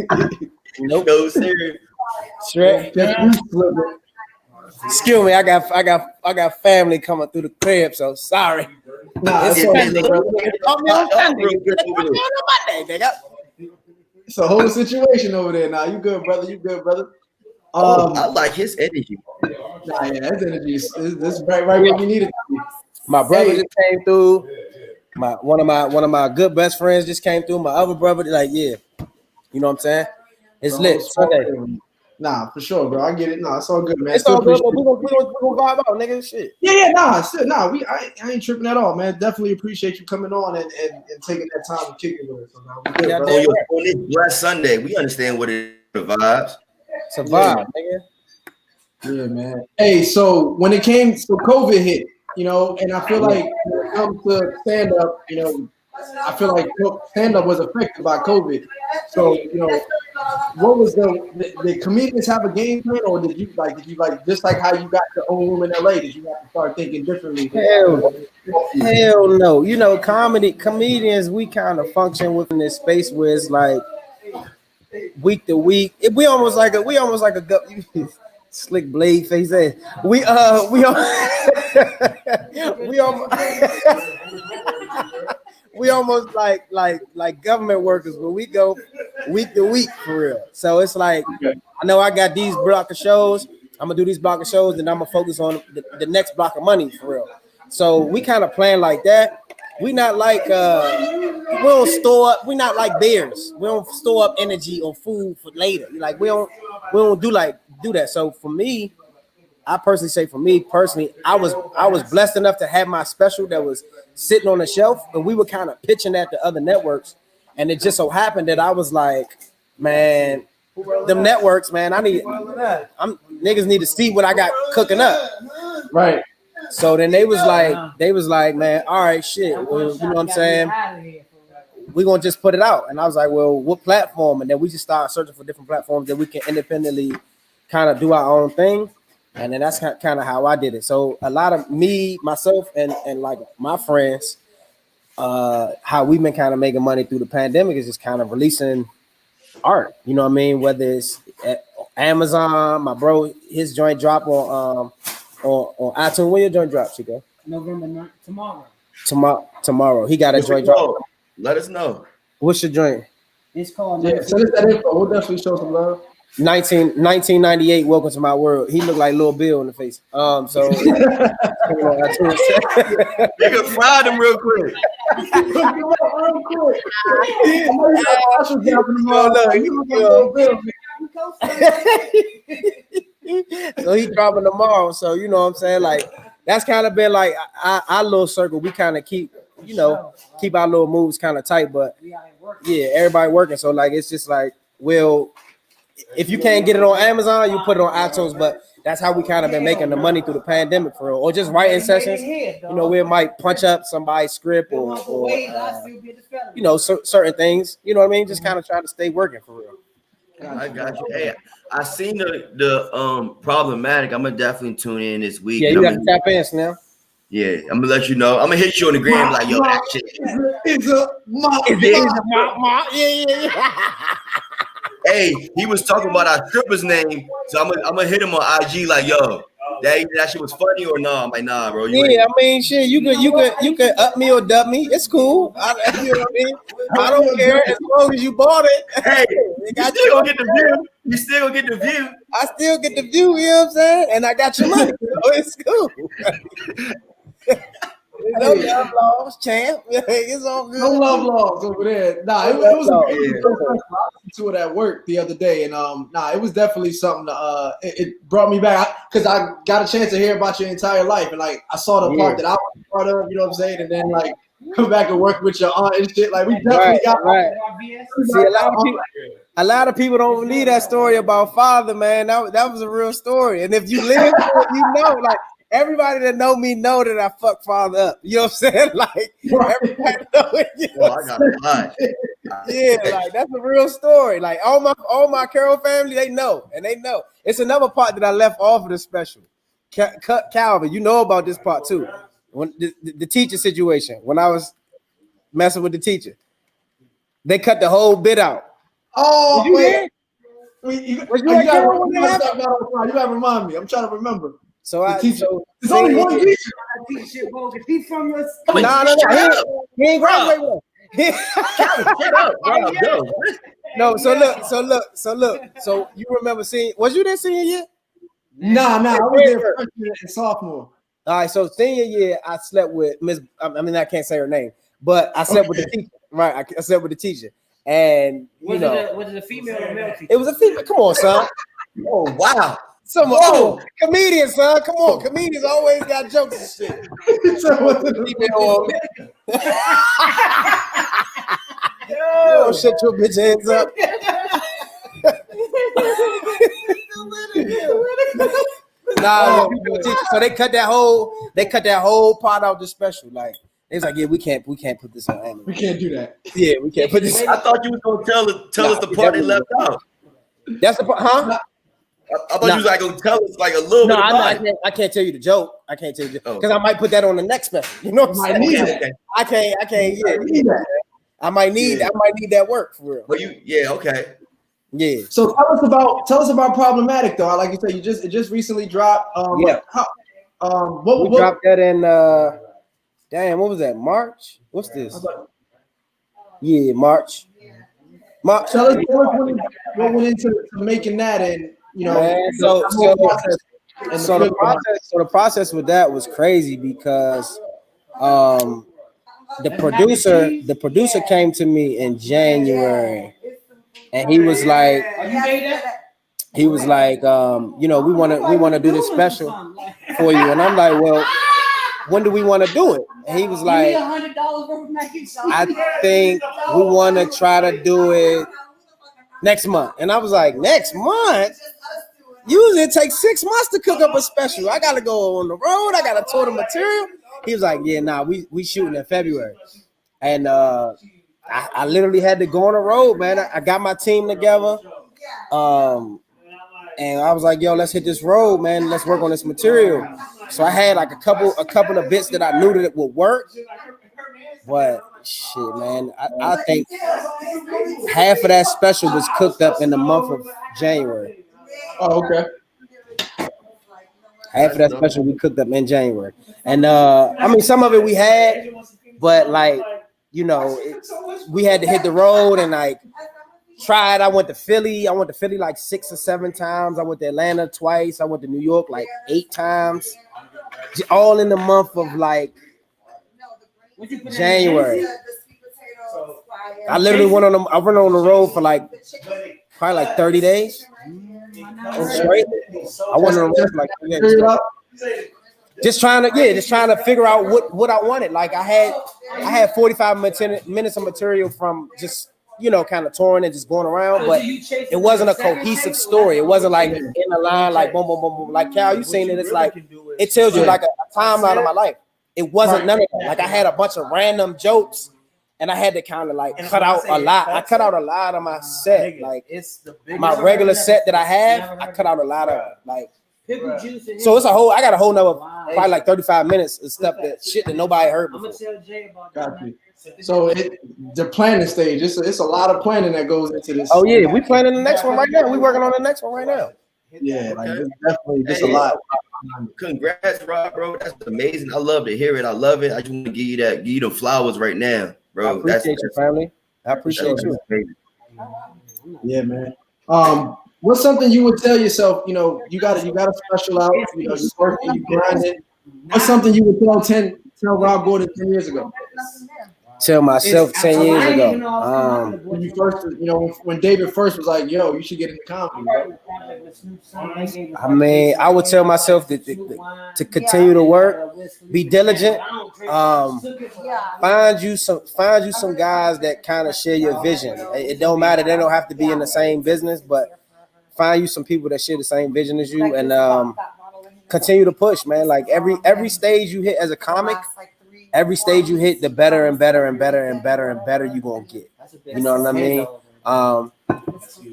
Nope. No, serious. Straight. Excuse me, I got family coming through the crib, so sorry. Nah, it's a whole situation over there. Now you good, brother. You good, brother. I like his energy. Nah, yeah, his energy is this right where you need it. My brother just came through. One of my good best friends just came through. My other brother, like, yeah, you know what I'm saying? It's lit Sunday. Nah, for sure, bro. I get it. Nah, it's all good, man. It's all good. We gonna vibe out, nigga. Shit. Yeah. I ain't tripping at all, man. Definitely appreciate you coming on and taking that time to kick it with us. So now we good, bro. On this Blessed Sunday, we understand what it vibes. It's a vibe, nigga. Yeah, man. Hey, so when COVID hit, and I feel like when it comes to stand up, I feel like stand up was affected by COVID. So, what was the comedians have a game plan, or did you just like how you got your own room in LA, did you have to start thinking differently? Hell no. Comedians, we kind of function within this space where it's like week to week. We almost like a slick blade face. We almost like government workers, but we go week to week for real. So it's like, I know I got these block of shows. I'm gonna do these block of shows, and I'm gonna focus on the next block of money for real. So we kind of plan like that. We not like we don't store up. We not like bears. We don't store up energy or food for later. Like we don't do like do that. So for me, I personally say I was blessed enough to have my special that was sitting on the shelf, and we were kind of pitching at the other networks, and it just so happened that I was like, man, them networks, man, niggas need to see what I got cooking up. Right. So then they was like, man, all right, shit. Well, you know what I'm saying? We're gonna just put it out. And I was like, well, what platform? And then we just started searching for different platforms that we can independently kind of do our own thing. And then that's kind of how I did it. So a lot of myself, and like my friends, how we've been kind of making money through the pandemic is just kind of releasing art. You know what I mean? Whether it's at Amazon, my bro, his joint drop on iTunes. When your joint drop, Chico? November 9th, tomorrow. He got a joint drop. Let us know. What's your joint? It's called. Yeah, send us that info. We'll definitely show some love. 1998. Welcome to my world. He looked like Lil Bill in the face. So Nigga fried him real quick. So he dropping tomorrow. So you know what I'm saying? Like that's kind of been like our little circle. We kind of keep our little moves kind of tight, but yeah, everybody working. So like it's just like, well, if you can't get it on Amazon, you put it on iTunes. But that's how we kind of been making the money through the pandemic for real. Or just writing sessions. You know, we might punch up somebody's script or certain things. You know what I mean? Just kind of try to stay working for real. I got you. Hey, I seen the problematic. I'm gonna definitely tune in this week. Yeah, you got to tap in now. Yeah, I'm gonna let you know. I'm gonna hit you on the gram like, yo, that shit. Hey, he was talking about our stripper's name, so I'm gonna hit him on IG like, yo, that shit was funny or no? I'm like, nah, bro. I mean, shit, you could up me or dub me. It's cool. You know what I mean? I don't care as long as you bought it. Hey, you still gonna get the view. You still gonna get the view. I still get the view. You know what I'm saying? And I got your money. So it's cool. No love laws, champ. It's all good. No love laws over there. Nah, it was to it at work the other day, and it was definitely something. It brought me back because I got a chance to hear about your entire life, and like I saw the part that I was part of. You know what I'm saying? And then like come back and work with your aunt and shit. Like we definitely got right. See, a lot of people don't believe that story about father, man. That was a real story, and if you live through it, you know, like. Everybody that know me know that I fuck father up. You know what I'm saying? Like everybody know it. You know I got a lot. Yeah, like that's a real story. Like all my Carroll family, they know, and they know. It's another part that I left off of the special. Calvin, you know about this part too. When the teacher situation, when I was messing with the teacher, they cut the whole bit out. Oh, wait. You gotta remind me. I'm trying to remember. So it's only one teacher. He's from your No. He ain't graduated. Shut up, bro. No, so look. So you remember seeing? Was you there senior year? Nah. I was there freshman and sophomore. All right, so senior year, I slept with Miss. I mean, I can't say her name, but I slept with the teacher. Right, I slept with the teacher, and was it a female or male teacher? It was a female. Come on, son. Oh wow. Comedian, son. Come on, comedians always got jokes and shit. Yo, shut your bitch hands up. So they cut that whole part out the special. Like they was like, yeah, we can't put this on Amazon. We can't do that. Yeah, we can't put this. I thought you was gonna tell us the part they left out. That's the part, huh? I thought you was like gonna tell us like a little bit about it. I can't tell you the joke. I can't tell you because I might put that on the next special. You know what I'm saying? Okay. I can't. Yeah, I might need that work for real. But okay. Yeah. So tell us about problematic though. Like you said, it just recently dropped. Yeah. What dropped that in? Damn, what was that? March? What's this? Yeah, March. Tell us what went into making that, and you know. So the process with that was crazy because the producer came to me in January and he was like, he was like, you know, we want to do this special for you, and I'm like, well, when do we want to do it? And he was like, I think we want to try to do it next month. And I was like, next month? Usually it takes 6 months to cook up a special. I gotta go on the road. I gotta tour the material. He was like, yeah, nah, we shooting in February. And I literally had to go on the road, man. I got my team together. And I was like, yo, let's hit this road, man. Let's work on this material. So I had like a couple of bits that I knew that it would work. But shit, man, I think half of that special was cooked up in the month of January. Oh, okay. Half of that special we cooked up in January. And I mean, some of it we had, but like, you know, we had to hit the road and like tried. I went to Philly like 6 or 7 times. I went to Atlanta twice. I went to New York like 8 times. All in the month of like January. I literally went on the road for like probably like 30 days. Straight. I went on the road for like 30 days. Just trying to figure out what I wanted. Like I had 45 minutes of material from just, you know, kind of touring and just going around, but it wasn't a cohesive story. It wasn't like in a line, like boom, boom, boom, boom. Like Cal, you seen it? It's like it tells you like a timeline of my life. It wasn't none of that. Like I had a bunch of random jokes, and I had to kind of like cut out a lot. I cut out a lot of my set, like my regular set that I have. I cut out a lot of like. So it's I got a whole nother probably like 35 minutes of stuff that nobody heard before. Got you. So the planning stage, it's a lot of planning that goes into this. Oh yeah, we planning the next one right now. We working on the next one right now. Yeah, like it's definitely just a lot. Congrats, Rob, bro. That's amazing. I love to hear it. I love it. I just want to give you the flowers right now, bro. I appreciate you, family. I appreciate you. Yeah, man. What's something you would tell yourself? You know, you got a special out. You know, you're working, you grinding. What's something you would tell Rob Gordon 10 years ago? Tell myself 10 years ago. When you first, you know, when David first was like, "Yo, you should get into comedy." Right? I mean, I would tell myself to continue to work, be diligent. Find you some guys that kind of share your vision. It don't matter; they don't have to be in the same business, but find you some people that share the same vision as you, and continue to push, man. Like every stage you hit as a comic. Every stage you hit, the better and better and better and better and better you gonna get. You know what I mean?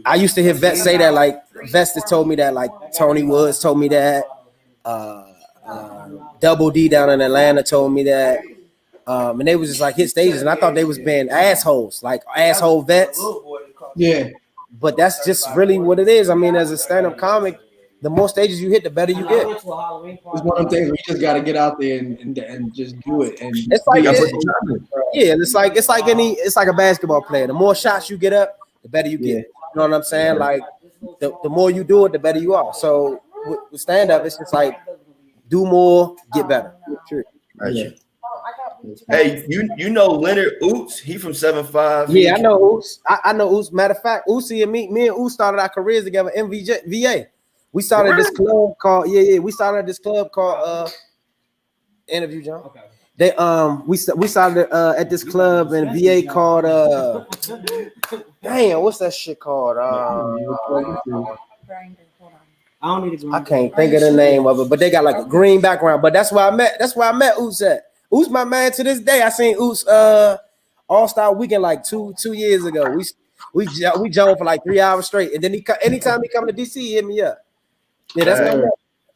I used to hear vets say that, like vets that told me that, like Tony Woods told me that, Double D down in Atlanta told me that, and they was just like hit stages, and I thought they was being assholes, like asshole vets. Yeah, but that's just really what it is. I mean, as a stand-up comic, the more stages you hit, the better you get. It's one of them things where you just got to get out there and just do it. And it's like it's like a basketball player. The more shots you get up, the better you get. You know what I'm saying? Like the more you do it, the better you are. So with stand-up, it's just like do more, get better. Sure. Right. Yeah. Hey, you know Leonard O.T.S., he from 7'5". Yeah, I know O.T.S. I know O.T.S. Matter of fact, O.T.S. and me and O.T.S. started our careers together in VA. We started this club called we started this club called Interview John. Okay. They we started at this club in VA called damn, what's that shit called? I can't think of the name of it, but they got like a green background. But that's where I met O.T.S. at. O.T.S. my man to this day. I seen O.T.S. All-Star Weekend like two years ago. We jumped for like 3 hours straight, and then anytime he come to DC, he hit me up. Yeah, that's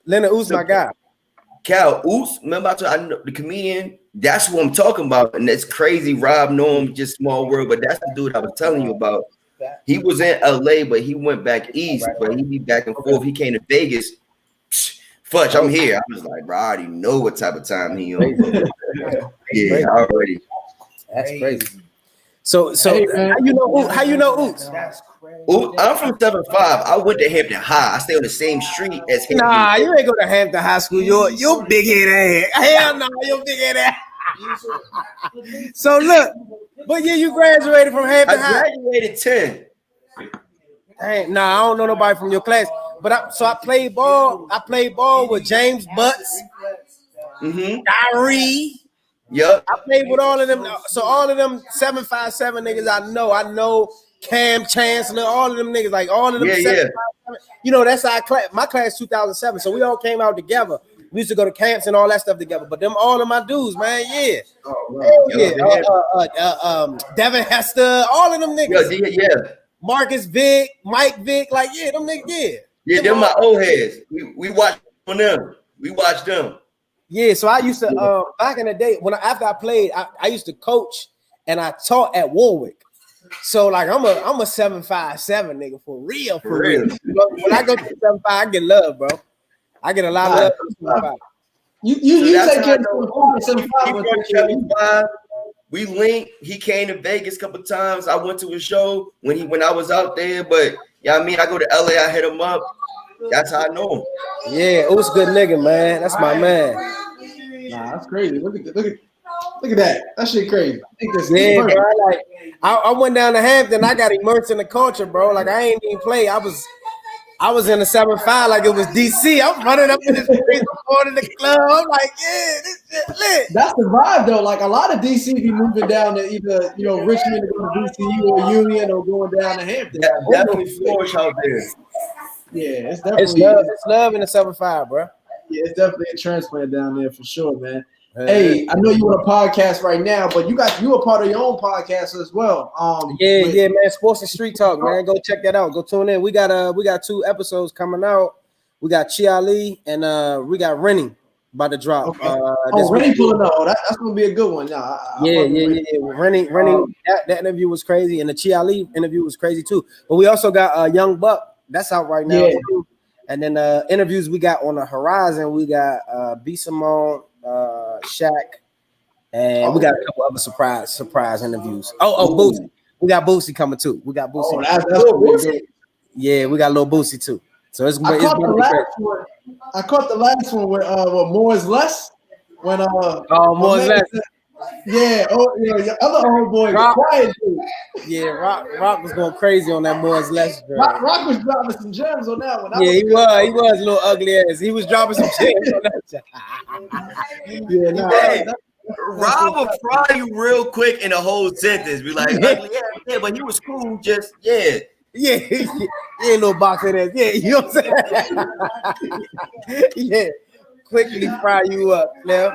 Leonard O.T.S. my guy. Cal O.T.S., remember I know the comedian? That's what I'm talking about, and that's crazy. Rob know him, just small world, but that's the dude I was telling you about. He was in LA, but he went back east, but he be back and forth. He came to Vegas. Fudge, I'm here. I was like, bro, I already know what type of time he on. Yeah, already. That's crazy. So how you know O.T.S.? I'm from 7'5". I went to Hampton High. I stay on the same street as Hampton. Nah, you ain't go to Hampton High School. You're big head ass. Hell no, you're big head ass. So look, but yeah, you graduated from Hampton High. I graduated 10. Dang, nah, I don't know nobody from your class. But I played ball. I played ball with James Butts, Kyrie. Yep. I played with all of them. So all of them 757 niggas I know Cam Chancellor, all of them niggas, like all of them. Yeah, 757. You know, that's our class. My class 2007. So we all came out together. We used to go to camps and all that stuff together. But them all of my dudes, man, yeah. Devin Hester, all of them niggas. Yeah. Marcus Vick, Mike Vick, like them niggas, Yeah, they're my old heads. We watched on them. We watched them. Yeah, so I used to back in the day after I played, I used to coach and I taught at Warwick. So like I'm a 757 nigga for real. You know, when I go to 75, I get love, bro. I get a lot of love. You take care of 75. We linked. He came to Vegas a couple times. I went to his show when I was out there. But yeah, I mean, I go to LA. I hit him up. That's how I know him. Yeah, it was a good nigga, man. That's my man. Nah, that's crazy. Look at that. That shit crazy. I think that's bro. Like I went down to Hampton. I got immersed in the culture, bro. Like I ain't even play. I was in the 7-5 like it was DC. I'm running up in the streets, going to the club. I'm like, yeah, this shit lit. That's the vibe though. Like a lot of DC be moving down to either Richmond to go to DCU or Union or going down to Hampton. Yeah, definitely flourish out there. Yeah, it's definitely it's love in the 7-5, bro. Yeah, it's definitely a transplant down there for sure, man. Hey, I know you on a podcast right now, but you a part of your own podcast as well. Man, Sports and Street Talk, man. Go check that out. Go tune in. We got 2 episodes coming out. We got Chia Lee and we got Rennie about to drop. Okay. Rennie pulling up. That's gonna be a good one. Rennie, that interview was crazy, and the Chia Lee interview was crazy too. But we also got Young Buck. That's out right now. Yeah. And then interviews we got on the horizon. We got B. Simone, Shaq, and we got a couple other surprise interviews. Boosie. We got Boosie coming too. We got Boosie. Boosie. Yeah, we got a little Boosie too. So it's I caught the last one with More is Less. When More is Less. Yeah, your other homeboy, the quiet dude. Yeah, Rock was going crazy on that More is Less. Rock was dropping some gems on that one. He was a little ugly ass. He was dropping some gems on that. Rob will fry you real quick in a whole sentence. Be like, ugly ass, but he was cool. Just Yeah, little box of that. Yeah, you know what I'm saying? Yeah, quickly fry you up, Lil.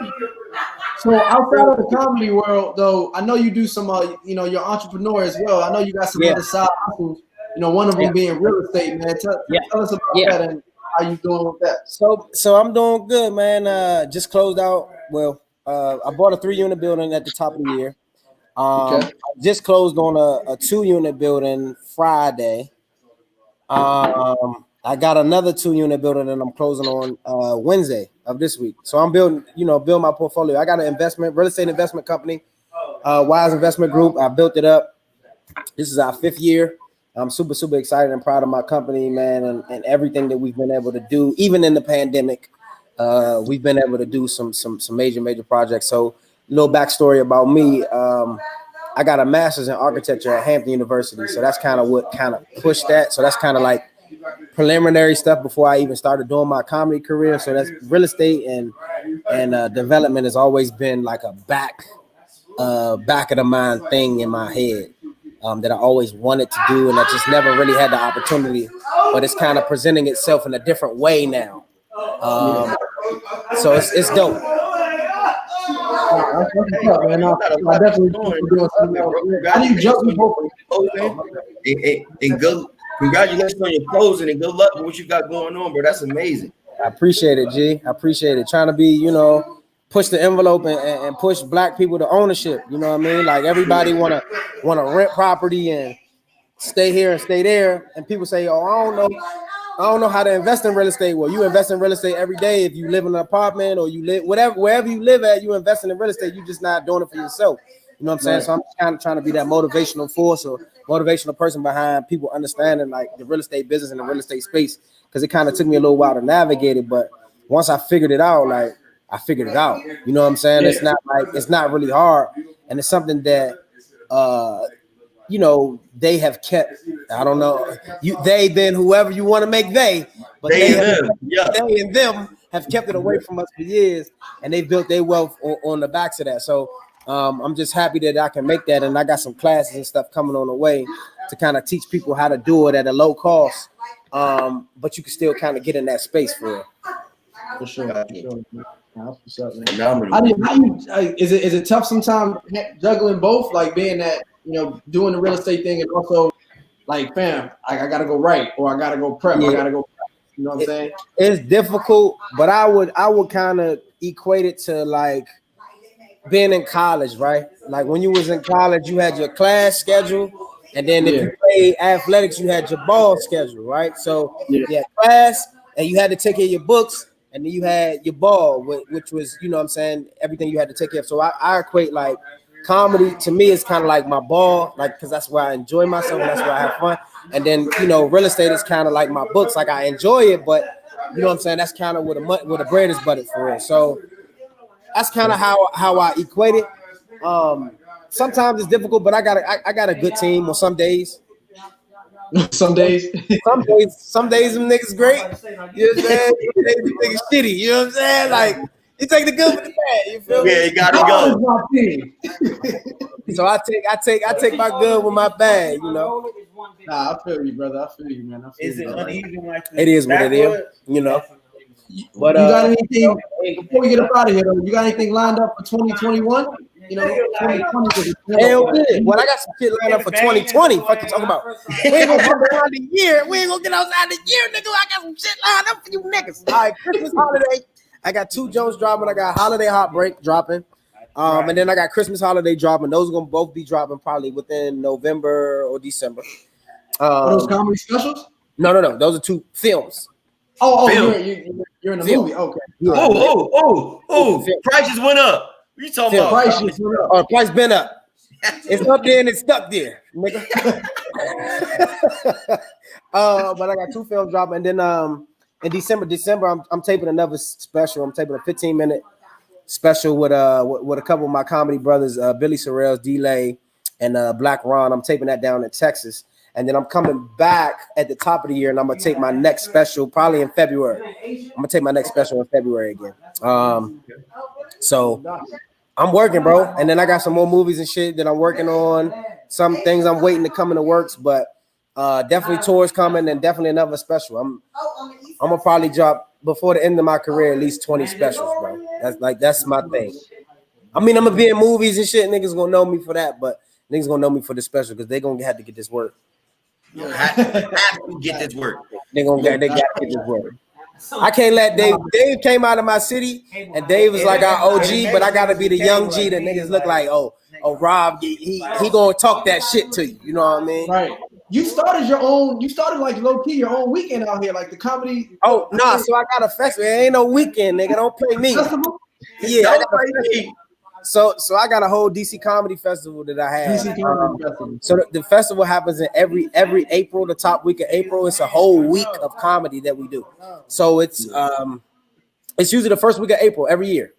So outside of the comedy world, though, I know you do some, you're entrepreneur as well. I know you got some other side hustles. One of them being real estate, man. Tell us about that and how you doing with that. So I'm doing good, man. Just closed out. Well, I bought a 3-unit building at the top of the year. I just closed on a 2-unit building Friday. I got another 2-unit building and I'm closing on Wednesday of this week. So I'm building my portfolio. I got an real estate investment company, Wise Investment Group. I built it up. This is our 5th year. I'm super, super excited and proud of my company, man, and everything that we've been able to do, even in the pandemic. We've been able to do some major projects. So a little backstory about me. I got a master's in architecture at Hampton University. So that's kind of what kind of pushed that. So that's kind of like preliminary stuff before I even started doing my comedy career. So that's real estate and development has always been like a back of the mind thing in my head that I always wanted to do. And I just never really had the opportunity, but it's kind of presenting itself in a different way now. So it's dope. Man. I definitely doing something. How do you jump and good? Congratulations on your closing and good luck with what you got going on, bro. That's amazing. I appreciate it, G. I appreciate it. Trying to be, push the envelope and push Black people to ownership. You know what I mean? Like everybody wanna rent property and stay here and stay there. And people say, "Oh, I don't know how to invest in real estate." Well, you invest in real estate every day. If you live in an apartment or you live wherever you live at, you investing in real estate. You're just not doing it for yourself. You know what I'm saying? Right. So I'm kind of trying to be that motivational force or motivational person behind people understanding like the real estate business and the real estate space, because it kind of took me a little while to navigate it. But once I figured it out, like I figured it out. You know what I'm saying? Yeah. It's not really hard, and it's something that you know, they have kept, I don't know, they, then whoever you want to make but they and them have kept it away from us for years, and they built their wealth on the backs of that. So I'm just happy that I can make that, and I got some classes and stuff coming on the way to kind of teach people how to do it at a low cost, but you can still kind of get in that space for it. For sure. What's up, man? Is it tough sometimes juggling both, like being that, you know, doing the real estate thing and also like, fam, I gotta go right, or I gotta go prep, I gotta go prep. You know what I'm saying? It's difficult, but I would kind of equate it to like being in college, right? Like when you was in college, you had your class schedule, and then if you played athletics, you had your ball schedule, right? So you had class, and you had to take care of your books, and then you had your ball, which was, you know what I'm saying, everything you had to take care of. So I equate like comedy to me is kind of like my ball, like, because that's where I enjoy myself, and that's where I have fun. And then, you know, real estate is kind of like my books, like I enjoy it, but you know what I'm saying, that's kind of where the bread is buttered for it. So that's kind of how I equate it. Sometimes it's difficult, but I got a good team on some days. Some days them niggas great. You know what I'm saying? Some days them niggas shitty. You know what I'm saying? Like, you take the good with the bad. You feel me? Yeah, you gotta go. So I take my good with my bad. You know. Nah, I feel you, brother. I feel you, man. Is it uneven like this? It is what it is. You know. But you got anything before we get up out of here? Though, you got anything lined up for 2021? You know, 2020. Hell yeah. Well, I got some shit lined up for 2020. Fuck you talking about? We ain't gonna come around the year. We ain't gonna get outside the year, nigga. I got some shit lined up for you niggas. All right, Christmas holiday. I got 2 Jones dropping. I got Holiday Heartbreak dropping. And then I got Christmas Holiday dropping. Those are gonna both be dropping probably within November or December. Are those comedy specials? No. Those are 2 films. Oh, you're in the movie. Okay. Oh, prices went up. What you talking about? Prices went up. Oh, price been up. It's up there and it's stuck there, nigga. But I got 2 films dropping, and then in December, I'm taping another special. I'm taping a 15-minute special with a couple of my comedy brothers, Billy Sorrells, D-Lay, and Black Ron. I'm taping that down in Texas. And then I'm coming back at the top of the year, and I'm gonna take my next special probably in February. I'm gonna take my next special in February again. So I'm working, bro. And then I got some more movies and shit that I'm working on. Some things I'm waiting to come in the works, but definitely tours coming, and definitely another special. I'm gonna probably drop before the end of my career at least 20 specials, bro. That's my thing. I mean, I'm gonna be in movies and shit. Niggas gonna know me for that, but niggas gonna know me for the special because they gonna have to get this work. You have to get this work. They gotta get this work. I can't let Dave. Dave came out of my city, and Dave is like our OG, but I gotta be the young G that niggas look like. Oh, Rob, he gonna talk that shit to you. You know what I mean? Right. You started your own. You started like low key your own weekend out here, like the comedy. Oh nah, so I got a festival. It ain't no weekend, nigga. Don't play me. Yeah, I got a festival. So I got a whole DC Comedy Festival that I have. DC Comedy Festival. So the festival happens in every April, the top week of April. It's a whole week of comedy that we do. So it's usually the first week of April every year.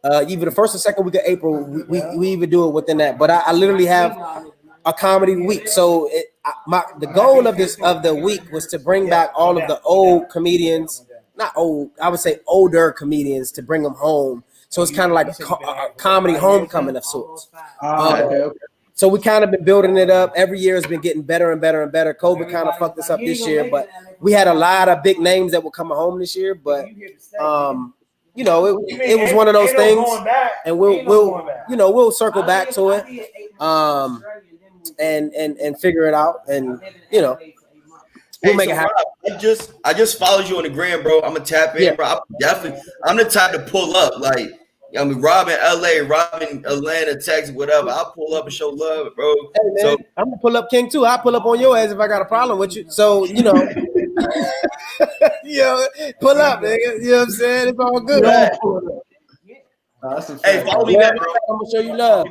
Either the first or second week of April, we even do it within that. But I literally have a comedy week. So the goal of the week was to bring back all of the old comedians, not old, I would say older comedians, to bring them home. So it's kind of like a comedy homecoming of sorts. Okay. So we kind of been building it up. Every year has been getting better and better and better. COVID kind of fucked us up this year, but we had a lot of big names that were coming home this year. But you know, it was one of those things, and we'll circle back to it, and figure it out, and you know. We'll make it happen. I just followed you on the gram, bro. I'm gonna tap in, bro. I'm the type to pull up. Like, I mean, Rob in LA, Rob in Atlanta, Texas, whatever. I'll pull up and show love, bro. Hey, man, so I'm gonna pull up King too. I'll pull up on your ass if I got a problem with you. So, you know, pull up, nigga. You know what I'm saying? It's all good. Hey, follow me back, bro. I'm gonna show you love.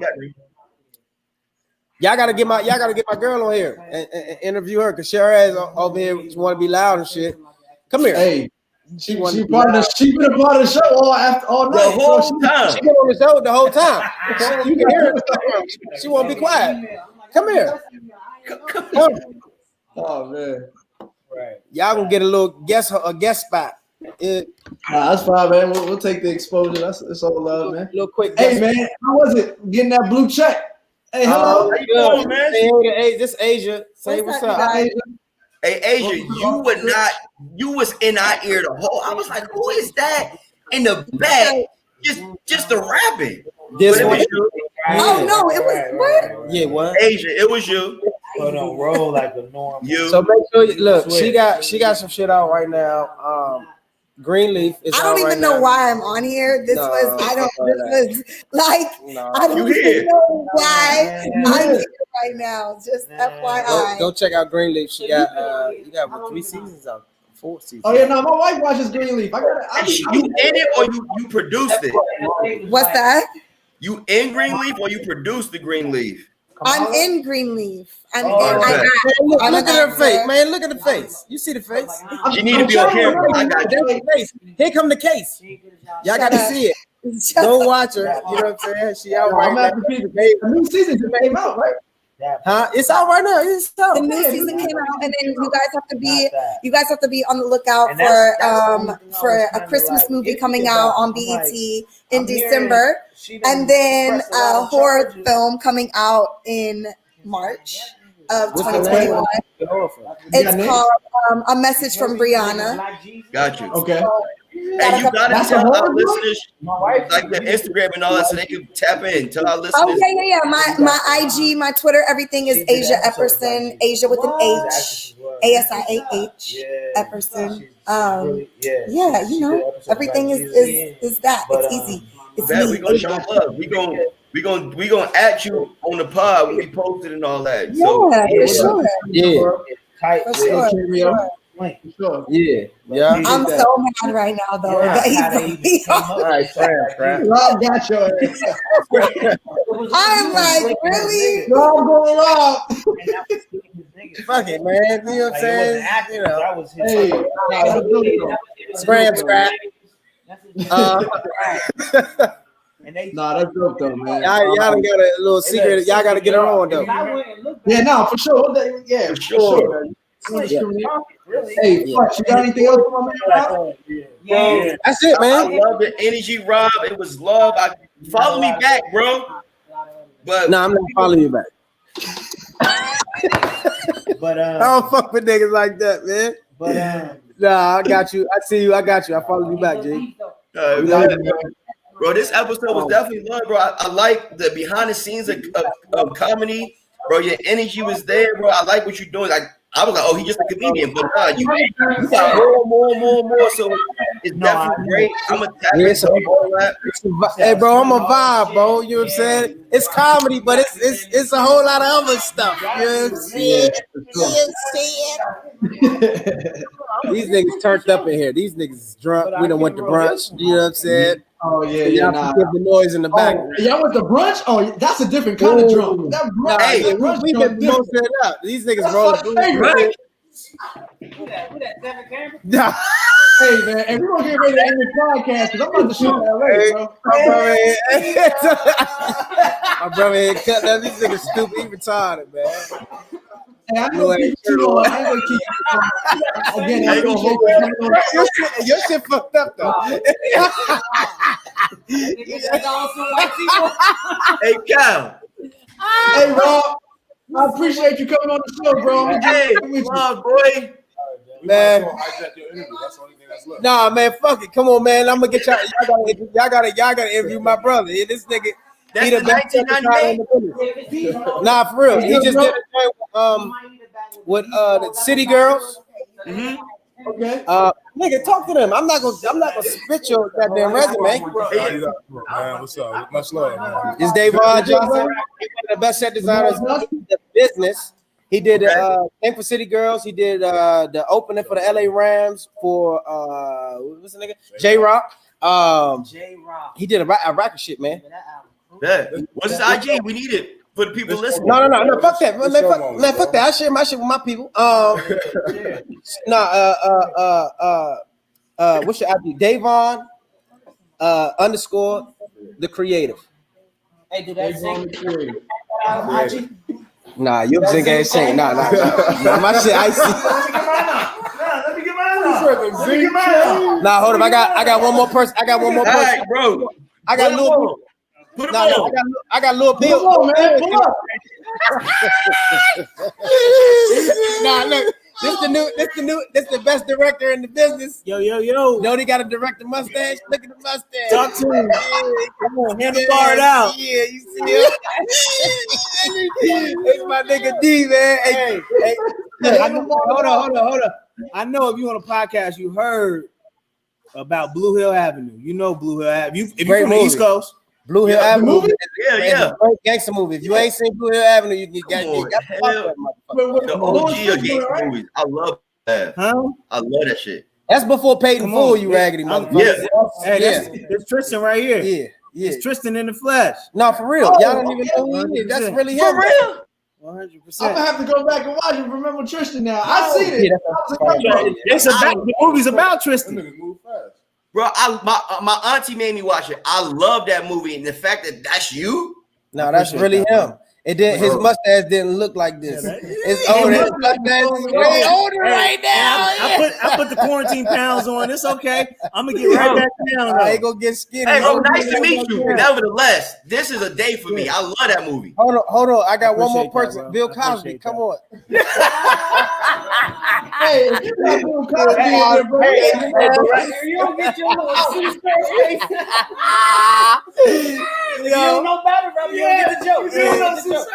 Y'all gotta get my girl on here and interview her, because her ass over here want to be loud and shit. Come here. Hey, she been a part of the show all night. The whole time. She been on the show the whole time. You can hear her. She won't be quiet. Come here. Oh man. Right. Y'all gonna get a little guest spot. Yeah. Nah, that's fine, man. We'll take the exposure. It's all love, man. Little quick. Hey, man, how was it getting that blue check? Hey, hello. How you doing, man? Hey, this Asia. Say what's up. Hi, Hey, Asia, you was in our ear the whole. I was like, who is that in the back? Just the rapping. This one. Oh no, it was what? Yeah, what? Asia, it was you. But don't roll like a normal. You. So make sure you look. She got some shit out right now. Greenleaf is. I don't even know why I'm on here. This was like I don't even know why I'm here right now. Just FYI. Go check out Greenleaf. She got you got what, 3 seasons out. 4 seasons. Oh yeah, no, my wife watches Greenleaf. You in it or you produced it? What's that? You in Greenleaf or you produced the Greenleaf? I'm in Greenleaf. Look at her face, man. Look at the face. You see the face? You need to be on camera. I got you. Here come the case. Y'all got to see it. Go watch her. You know what I'm saying? She out right now. The new season just came out, right? Huh? It's out right now. It's out. The new season came out, and then you guys have to be on the lookout for a Christmas movie coming out on BET in December, and then a horror film coming out in March of 2021. It's called A Message from Brianna. Got you. Okay. And you gotta tell our listeners like the Instagram and all that so they can tap in. Tell our listeners. Oh yeah. My IG, my Twitter, everything is Asia Epperson. Asia with an H. ASIAH Epperson. Yeah, you know, everything is that. It's easy. It's Man, me. we gonna show love. We gonna at you on the pod when we post it and all that. So, for sure. Yeah. For sure. Yeah. I'm so mad right now though. That he's All right, Rob got your ass. I'm like, really? Rob going Rob. Fuck it, man. You know what I'm saying? You know. That was his. Hey, Scram scrap. Nah, that's dope though, man. Y'all done got a little secret. Y'all got to get her on though. Yeah, no, for sure. Yeah, for sure. Hey, Flex, you got anything else for my man, Rob? Yeah. That's it, man. I love the energy, Rob. It was love. Follow me back, bro. But I'm not following you back. But I don't fuck with niggas like that, man. But I got you. I see you. I got you. I follow you back, G. Bro, this episode was definitely love, bro. I like the behind the scenes of comedy, bro. Your energy was there, bro. I like what you're doing. I was like, oh, he's just a comedian, but nah, you got more. So it's definitely great. I'm a tap into all that. Hey, bro, I'm a vibe, bro. You know what I'm saying? It's comedy, but it's a whole lot of other stuff. You know what I'm saying? These niggas turned up in here. These niggas is drunk. We done went to brunch. You know what I'm saying? Oh yeah. Nah. Give the noise in the back. Y'all went to brunch? Oh, that's a different kind of drunk. That brunch, hey, we been most it up. These niggas rolling. Right. Nah. Hey man, and we're gonna get ready to end the podcast because I'm about to shoot LA, bro. My brother ain't cut that. These niggas stupid. He retarded, man. Hey, I know keep you on. I ain't gonna keep you on. Again, I appreciate your shit fucked up though. Hey, Cal. Hey, Rob. I appreciate you coming on the show, bro. Hey, love, boy. Man. Nah, man, fuck it. Come on, man. I'm gonna get y'all. Y'all gotta interview my brother. This nigga. That's the 1998. Nah, for real. He just did a joint with the City Girls. Mm-hmm. Okay. Nigga, talk to them. I'm not gonna spit your goddamn resume. Man, what's up? Much love, man. It's Davon Johnson. He's one of the best set designers in the business. He did thing for City Girls. He did the opening for the LA Rams for what's the nigga? J-Rock. He did a racket shit, man. Yeah. What's his IG? We need it for the people listening. No. Fuck that. Man, fuck that. I share my shit with my people. What's your IG? Davon _ the creative. Hey, do that same IG. Nah, you zinc ass shit. Nah, my shit icy. Let me get mine. Nah, hold up. I got one more person. All right, bro. I got little. Put him Nah, on. I got little Bill. Come on, man. Pull up. Nah, look. This the best director in the business. Yo. Know they got a director mustache. Look at the mustache. Talk to him. Come on, hand the card out. Yeah, you see him? It's my nigga D, man. Hey. Hold on. I know if you on a podcast, you heard about Blue Hill Avenue. You know Blue Hill Avenue. If you're from the East Coast, Blue Hill Avenue. Yeah. Great gangster movie. If you ain't seen Blue Hill Avenue, you got the OG of gangster movies. I love that. huh? I love that shit. That's before Paid in Come Full, on. you raggedy motherfucker. Hey, that's Tristan right here. Yeah. It's Tristan in the flesh. No, for real. Y'all don't even know who he is. That's really him. For real? 100%. I'm gonna have to go back and watch it. Remember Tristan now. I seen it. It's about the movie's about Tristan. Move fast. Bro, my auntie made me watch it. I love that movie, and the fact that that's you. No, that's really him. It didn't. His mustache didn't look like this. It's older. His mustache is way older right now. I put the quarantine pounds on. It's okay. I'm gonna get right back down. I ain't gonna get skinny. Hey, bro, nice to meet you. Nevertheless, this is a day for me. I love that movie. Hold on. I got one more appreciate that, person. bro. Bill I Cosby, appreciate come that. on. Hey, if you got Bill Cosby in there, bro. You don't get your little You don't know better, bro. You don't get the joke.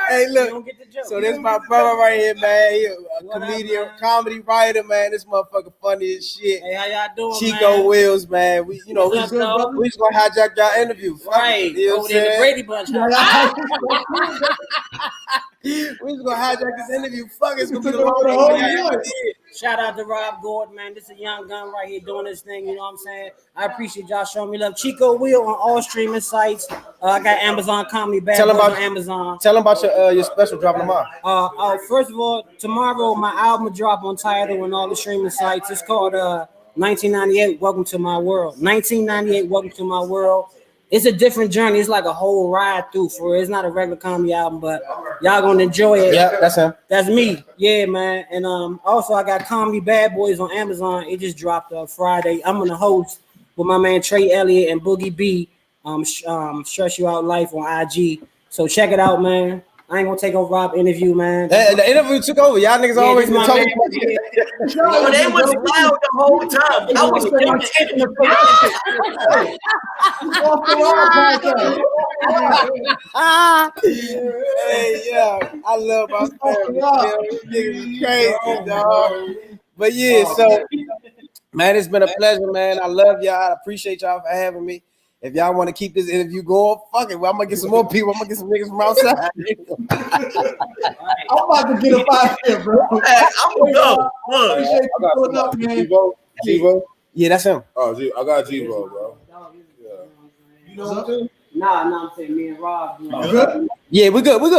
Hey, look. So this my brother right here, man. He a comedian, comedy writer, man. This motherfucker funny as shit. Hey, how y'all doing, Chico man? Wills, man. We just gonna hijack y'all interview. Fuck Right. it, you know what Over I'm there in the saying? Brady Bunch. We just gonna hijack this interview. Fuck, it's gonna be the Took over the whole longest. Shout out to Rob Gordon, man. This is a young gun right here doing this thing. You know what I'm saying? I appreciate y'all showing me love. Chico Will on all streaming sites. I got Amazon Comedy Bad Tell 'em Boys about- on Amazon. Tell them about your special dropping tomorrow. First of all, tomorrow my album will drop on Tidal and all the streaming sites. It's called 1998. Welcome to my world. 1998. Welcome to my world. It's a different journey. It's like a whole ride through for it. It's not a regular comedy album, but y'all gonna enjoy it. Yeah, that's him. That's me. Yeah, man. And also I got Comedy Bad Boys on Amazon. It just dropped Friday. I'm gonna host with my man Trey Elliott and Boogie B. Stress You Out Life on IG. So check it out, man. I ain't gonna take over Rob's interview, man. The interview took over. Y'all niggas always this been my talking. man. No, they was loud the whole time. I was Hey, yeah, I love my family. Niggas crazy, dog. But yeah, so man, it's been a pleasure, man. I love y'all. I appreciate y'all for having me. If y'all want to keep this interview going, fuck it. Well, I'm gonna get some more people. I'm gonna get some niggas from outside. I'm about to get up out of here, bro. Hey, I'm gonna go. Look. Appreciate you pulling up, man. G-Bo? Yeah, that's him. Oh, I got G-Bo, bro. You know what I'm saying? Nah, I'm saying me and Rob. Good? Yeah, we're good. Rob,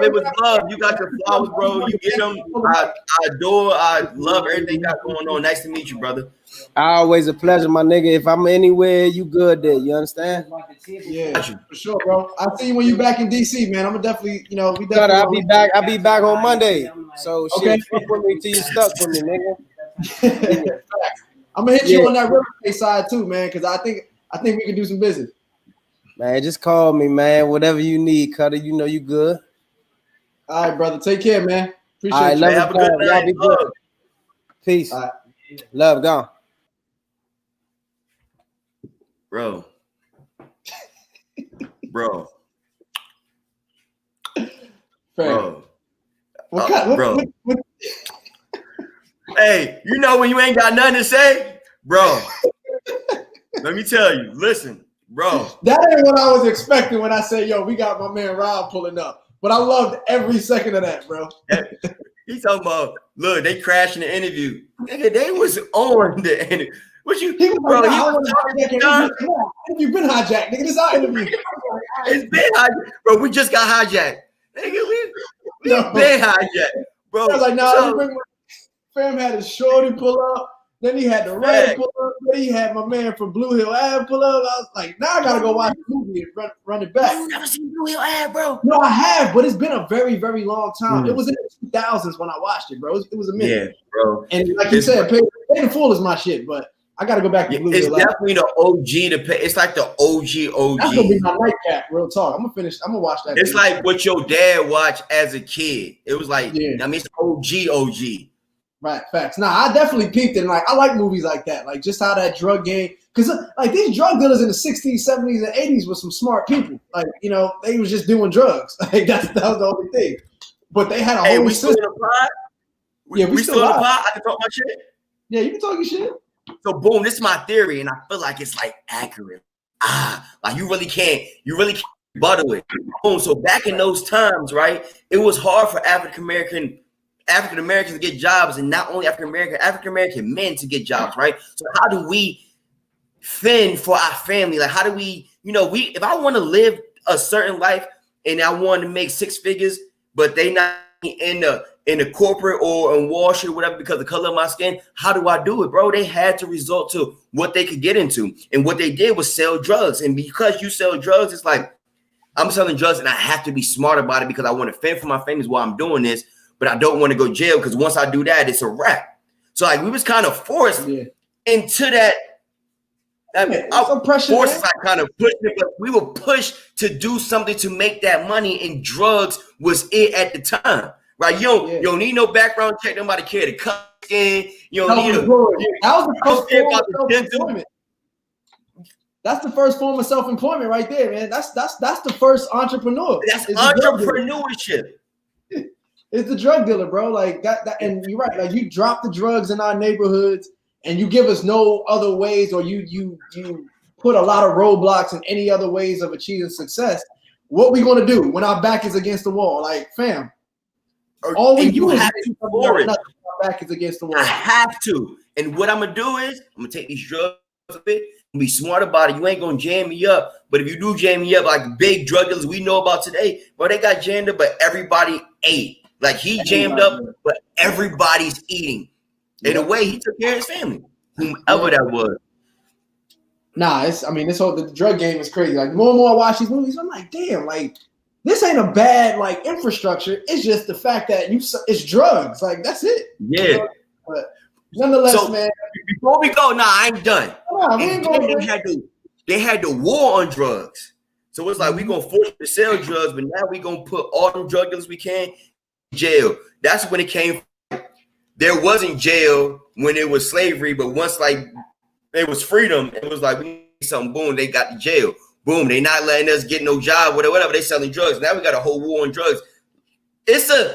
it was love. You got your flowers, bro. You get them. I adore. I love everything you got going on. Nice to meet you, brother. Always a pleasure, my nigga. If I'm anywhere, you good there. You understand? Yeah, for sure, bro. I'll see you when you're back in DC, man. I'm gonna definitely, we definitely. I'll be back. I'll be back on Monday. So shit, fuck with me till you stuck with me, nigga. I'm gonna hit you on that real estate side too, man, because I think we can do some business. Man, just call me, man. Whatever you need, Cutter. You know you good. All right, brother. Take care, man. Appreciate All right, you. love Have a you. good Y'all night. be good. Peace. All right. Love, gone. Bro. Bro. What kind, bro. What, Hey, you know when you ain't got nothing to say? Bro. Let me tell you. Listen, bro. that ain't what I was expecting when I said, yo, we got my man Rob pulling up. But I loved every second of that, bro. He talking about, look, they crashing the interview. Nigga, they was on the interview. What you, He was bro? like, He nah, I was wanna talking hijack to your John. interview. Yeah, you've been hijacked, nigga. This is our interview. It's been hijacked. Bro, we just got hijacked. Nigga, we No. been hijacked. Bro, I was like, nah, so- let me bring my fam had his shorty pull up. Then he had the Ray pull up. Then he had my man from Blue Hill Ave pull up. I was like, now I gotta go watch the movie and run it back. You never seen Blue Hill Ave, bro? No, I have, but it's been a very, very long time. It was in the 2000s when I watched it, bro. It was a minute. Yeah, bro. And like you said, Pay in Full is my shit, but I gotta go back to Blue It's Hill. definitely the OG. It's like the OG. That's gonna be my nightcap. Real talk. I'm gonna watch that. It's like what your dad watched as a kid. It was like, I mean, it's OG. Right, facts. Nah, I definitely peeped it. And like, I like movies like that. Like, just how that drug game, because like these drug dealers in the 60s, 70s, and 80s were some smart people. Like, you know, they was just doing drugs. Like, that was the only thing. But they had a whole we system. still in the pod? We still in the pod? I can talk my shit? Yeah, you can talk your shit. So boom, this is my theory, and I feel like it's like accurate. Like you really can't rebuttal it. Boom. So back in those times, right, it was hard for African Americans to get jobs, and not only African American men to get jobs, right? So how do we fend for our family? Like, how do we, if I want to live a certain life and I want to make six figures, but they not in the corporate or in Wall Street or whatever because of the color of my skin, how do I do it, bro? They had to resort to what they could get into, and what they did was sell drugs. And because you sell drugs, it's like I'm selling drugs, and I have to be smart about it because I want to fend for my family while I'm doing this. But I don't want to go to jail because once I do that, it's a wrap. So like we was kind of forced into that. Forces like kind of pushing it, but we were pushed to do something to make that money, and drugs was it at the time, right? You don't need no background check. Nobody care to cut skin. You don't need that was the first form of self-employment. That's the first form of self-employment right there, man. That's the first entrepreneur. That's entrepreneurship. It's the drug dealer, bro. Like that, and you're right. Like you drop the drugs in our neighborhoods, and you give us no other ways, or you put a lot of roadblocks in any other ways of achieving success. What we gonna do when our back is against the wall? Like, fam, all we do is have to for it. Our back is against the wall. I have to, and what I'm gonna do is I'm gonna take these drugs a bit and be smart about it. You ain't gonna jam me up, but if you do jam me up, like big drug dealers we know about today, bro, they got jammed up, but everybody ate. Like he jammed up, but everybody's eating. In a way, he took care of his family, whomever that was. Nah, this whole the drug game is crazy. Like the more and more I watch these movies, I'm like, damn, like this ain't a bad like infrastructure. It's just the fact that it's drugs. Like that's it. Yeah. But nonetheless, man. Before we go, I ain't done. They had the war on drugs. So it's like we gonna force you to sell drugs, but now we gonna put all them drug dealers we can in jail. That's when it came. There wasn't jail when it was slavery, but once like it was freedom, it was like we need something. Boom, they got the jail. Boom, they not letting us get no job, whatever. They selling drugs. Now we got a whole war on drugs. It's a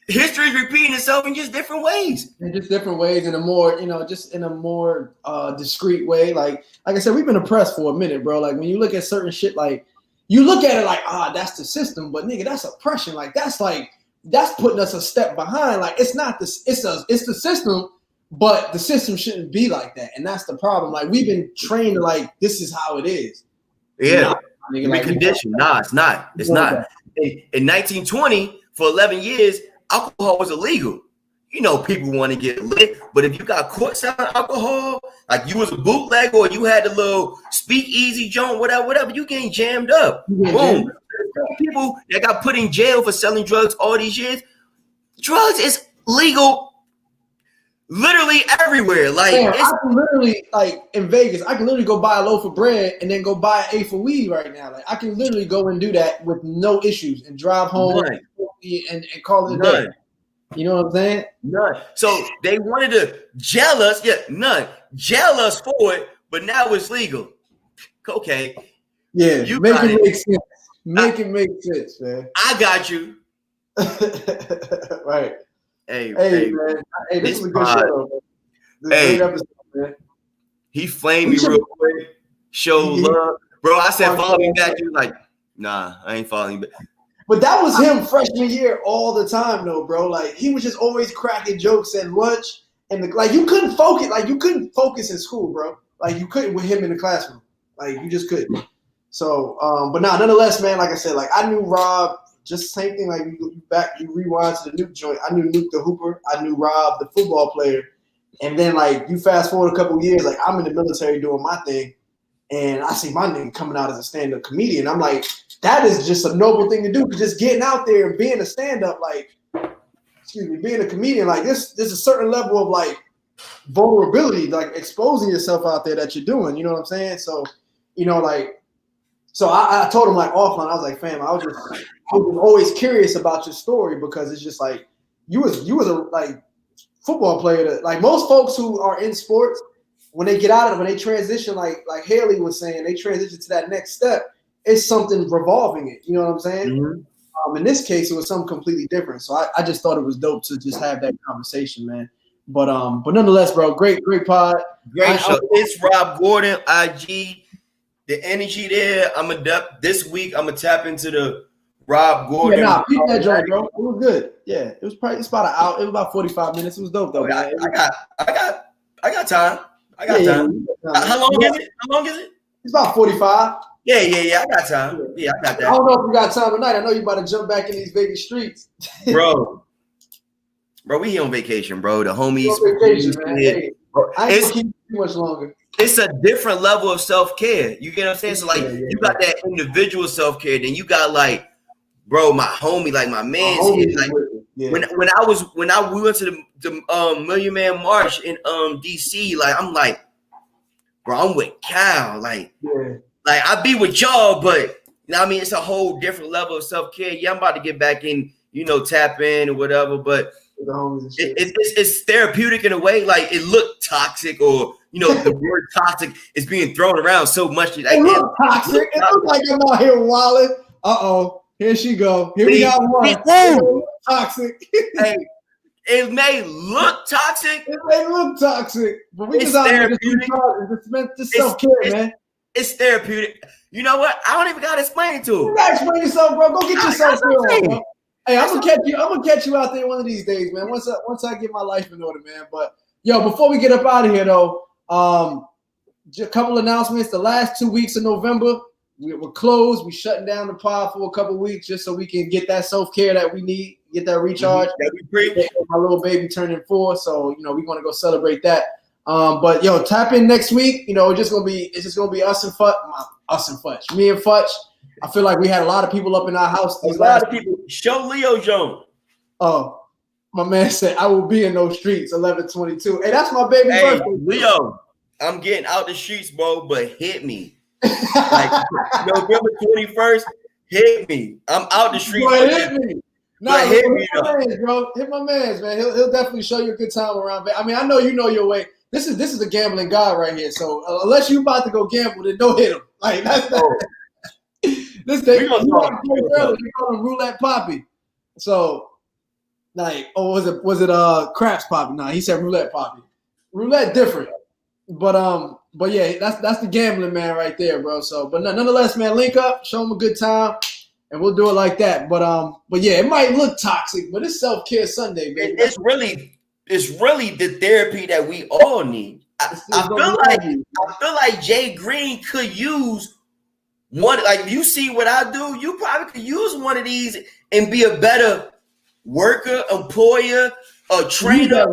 history is repeating itself in just different ways. In just different ways, in a more, just in a more discreet way. Like I said, we've been oppressed for a minute, bro. Like when you look at certain shit, like you look at it like, that's the system, but nigga, that's oppression. Like that's putting us a step behind. Like it's not this, it's the system, but the system shouldn't be like that. And that's the problem. Like we've been trained to like, this is how it is. Yeah. Like, conditioned. It's not. It's not. In 1920, for 11 years, alcohol was illegal. People want to get lit, but if you got caught selling alcohol, like you was a bootleg or you had the little speakeasy joint, whatever, you getting jammed up. Boom. People that got put in jail for selling drugs all these years, drugs is legal literally everywhere. Like I can literally, like in Vegas, I can literally go buy a loaf of bread and then go buy an eighth of weed right now. Like I can literally go and do that with no issues and drive home and call it a day. You know what I'm saying? None. So they wanted to jail us. Yeah, none. Jail us for it, but now it's legal. Okay. Yeah, make it make sense. Make it make sense, man. I got you. Right. Hey, man. Hey, this is a good show. This is a great episode, man. He flamed me real quick. Show love. Bro, I said follow me back. He was like, nah, I ain't following you back. But that was him freshman year all the time, though, bro. Like he was just always cracking jokes at lunch, and you couldn't focus. Like you couldn't focus in school, bro. Like you couldn't with him in the classroom. Like you just couldn't. So, but nonetheless, man. Like I said, like I knew Rob. Just the same thing. Like you rewind to the Nuke joint. I knew Nuke the Hooper. I knew Rob the football player, And then like you fast forward a couple of years, like I'm in the military doing my thing, and I see my nigga coming out as a stand-up comedian. I'm like, that is just a noble thing to do. Just getting out there and being a stand-up, like, being a comedian, like there's a certain level of like vulnerability, like exposing yourself out there that you're doing. You know what I'm saying? So, you know, like, so I told him like offline, I was like, fam, I was always curious about your story because it's just like you was a like football player that, like most folks who are in sports, when they get out of it, when they transition, like Haley was saying, they transition to that next step, it's something revolving it. You know what I'm saying? Mm-hmm. In this case, it was something completely different. So I just thought it was dope to just have that conversation, man. But nonetheless, bro, great pod. Great show. It's Rob Gordon, IG. The energy there. This week I'm gonna tap into the Rob Gordon. Yeah, beat that joint, bro. It was good. Yeah, it's about an hour. It was about 45 minutes. It was dope though. I got time. I got time. How long is it? It's about 45. Yeah. I got time. Yeah, I got that. I don't know if we got time tonight. I know you about to jump back in these Vegas streets, bro. We here on vacation, bro. The homies. Vacation, man. Hey, I ain't gonna keep you too much longer. It's a different level of self-care. You get what I'm saying? So like you got that individual self-care, then you got like, bro, my homie, like my man. Like we went to the Million Man March in DC, like I'm like, bro, I'm with Cal. Like I be with y'all, but you know what I mean, it's a whole different level of self-care. Yeah, I'm about to get back in, you know, tap in or whatever, but it's therapeutic in a way. Like it looked toxic, or you know, the word toxic is being thrown around so much. Like, it looked toxic. It looked like I'm out here wilding. Here she go. Here we got one. Toxic. Hey, it may look toxic. It may look toxic, but we just out here just self-care, man. It's therapeutic. You know what? I don't even gotta explain it to him. You gotta explain yourself, bro. Go get yourself on, bro. Hey, I'm gonna catch you out there one of these days, man. Once I get my life in order, man. But yo, before we get up out of here though, just a couple announcements. The last 2 weeks of November, we're closed. We're shutting down the pod for a couple of weeks just so we can get that self-care that we need, get that recharge. My little baby turning 4, so you know we want to go celebrate that. But yo, tap in next week. You know, it's just gonna be us and Futch, me and Futch. I feel like we had a lot of people up in our house. A lot of people. Show Leo Jones. Oh, my man said I will be in those streets 11/22. Hey, that's my baby birthday. Leo, I'm getting out the streets, bro, but hit me. Like November 21st, hit me. I'm out the streets. Bro, hit me. No, hit me, bro. Hit my man's, man. He'll definitely show you a good time around. I mean, I know you know your way. This is a gambling guy right here. So unless you about to go gamble, then don't hit him. Like that's not. This day we call him Roulette Poppy. So like, was it Craps Poppy? No, he said Roulette Poppy. Roulette different. But yeah, that's the gambling man right there, bro. So but nonetheless, man, link up, show him a good time, and we'll do it like that. But yeah, it might look toxic, but it's self-care Sunday, baby. It's really the therapy that we all need. I feel like Jay Green could use one. Like you see what I do, you probably could use one of these and be a better worker, employer, a trainer.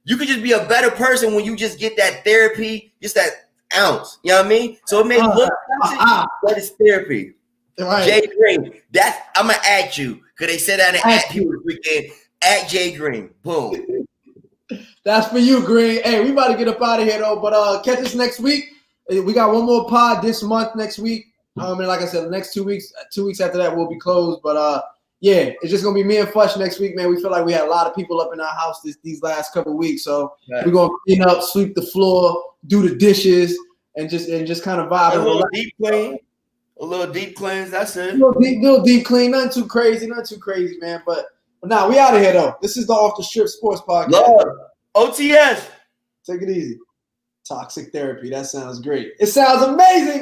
You could just be a better person when you just get that therapy, just that ounce. You know what I mean? So it may look toxic, but it's therapy. Right. Jay Green, I'm gonna at you because they said that in at you this weekend. At Jay Green, boom. That's for you, Green. Hey, we about to get up out of here though, but catch us next week. We got one more pod this month next week. And like I said, the next 2 weeks, 2 weeks after that, we'll be closed. But yeah, it's just gonna be me and Futch next week, man. We feel like we had a lot of people up in our house these last couple of weeks, so we're gonna clean up, sweep the floor, do the dishes, and just kind of vibe. A little deep cleanse. That's it. Little deep clean. Nothing too crazy, man. But nah, we out of here though. This is the Off the Strip Sports Podcast. Lord. OTS. Take it easy. Toxic therapy. That sounds great. It sounds amazing.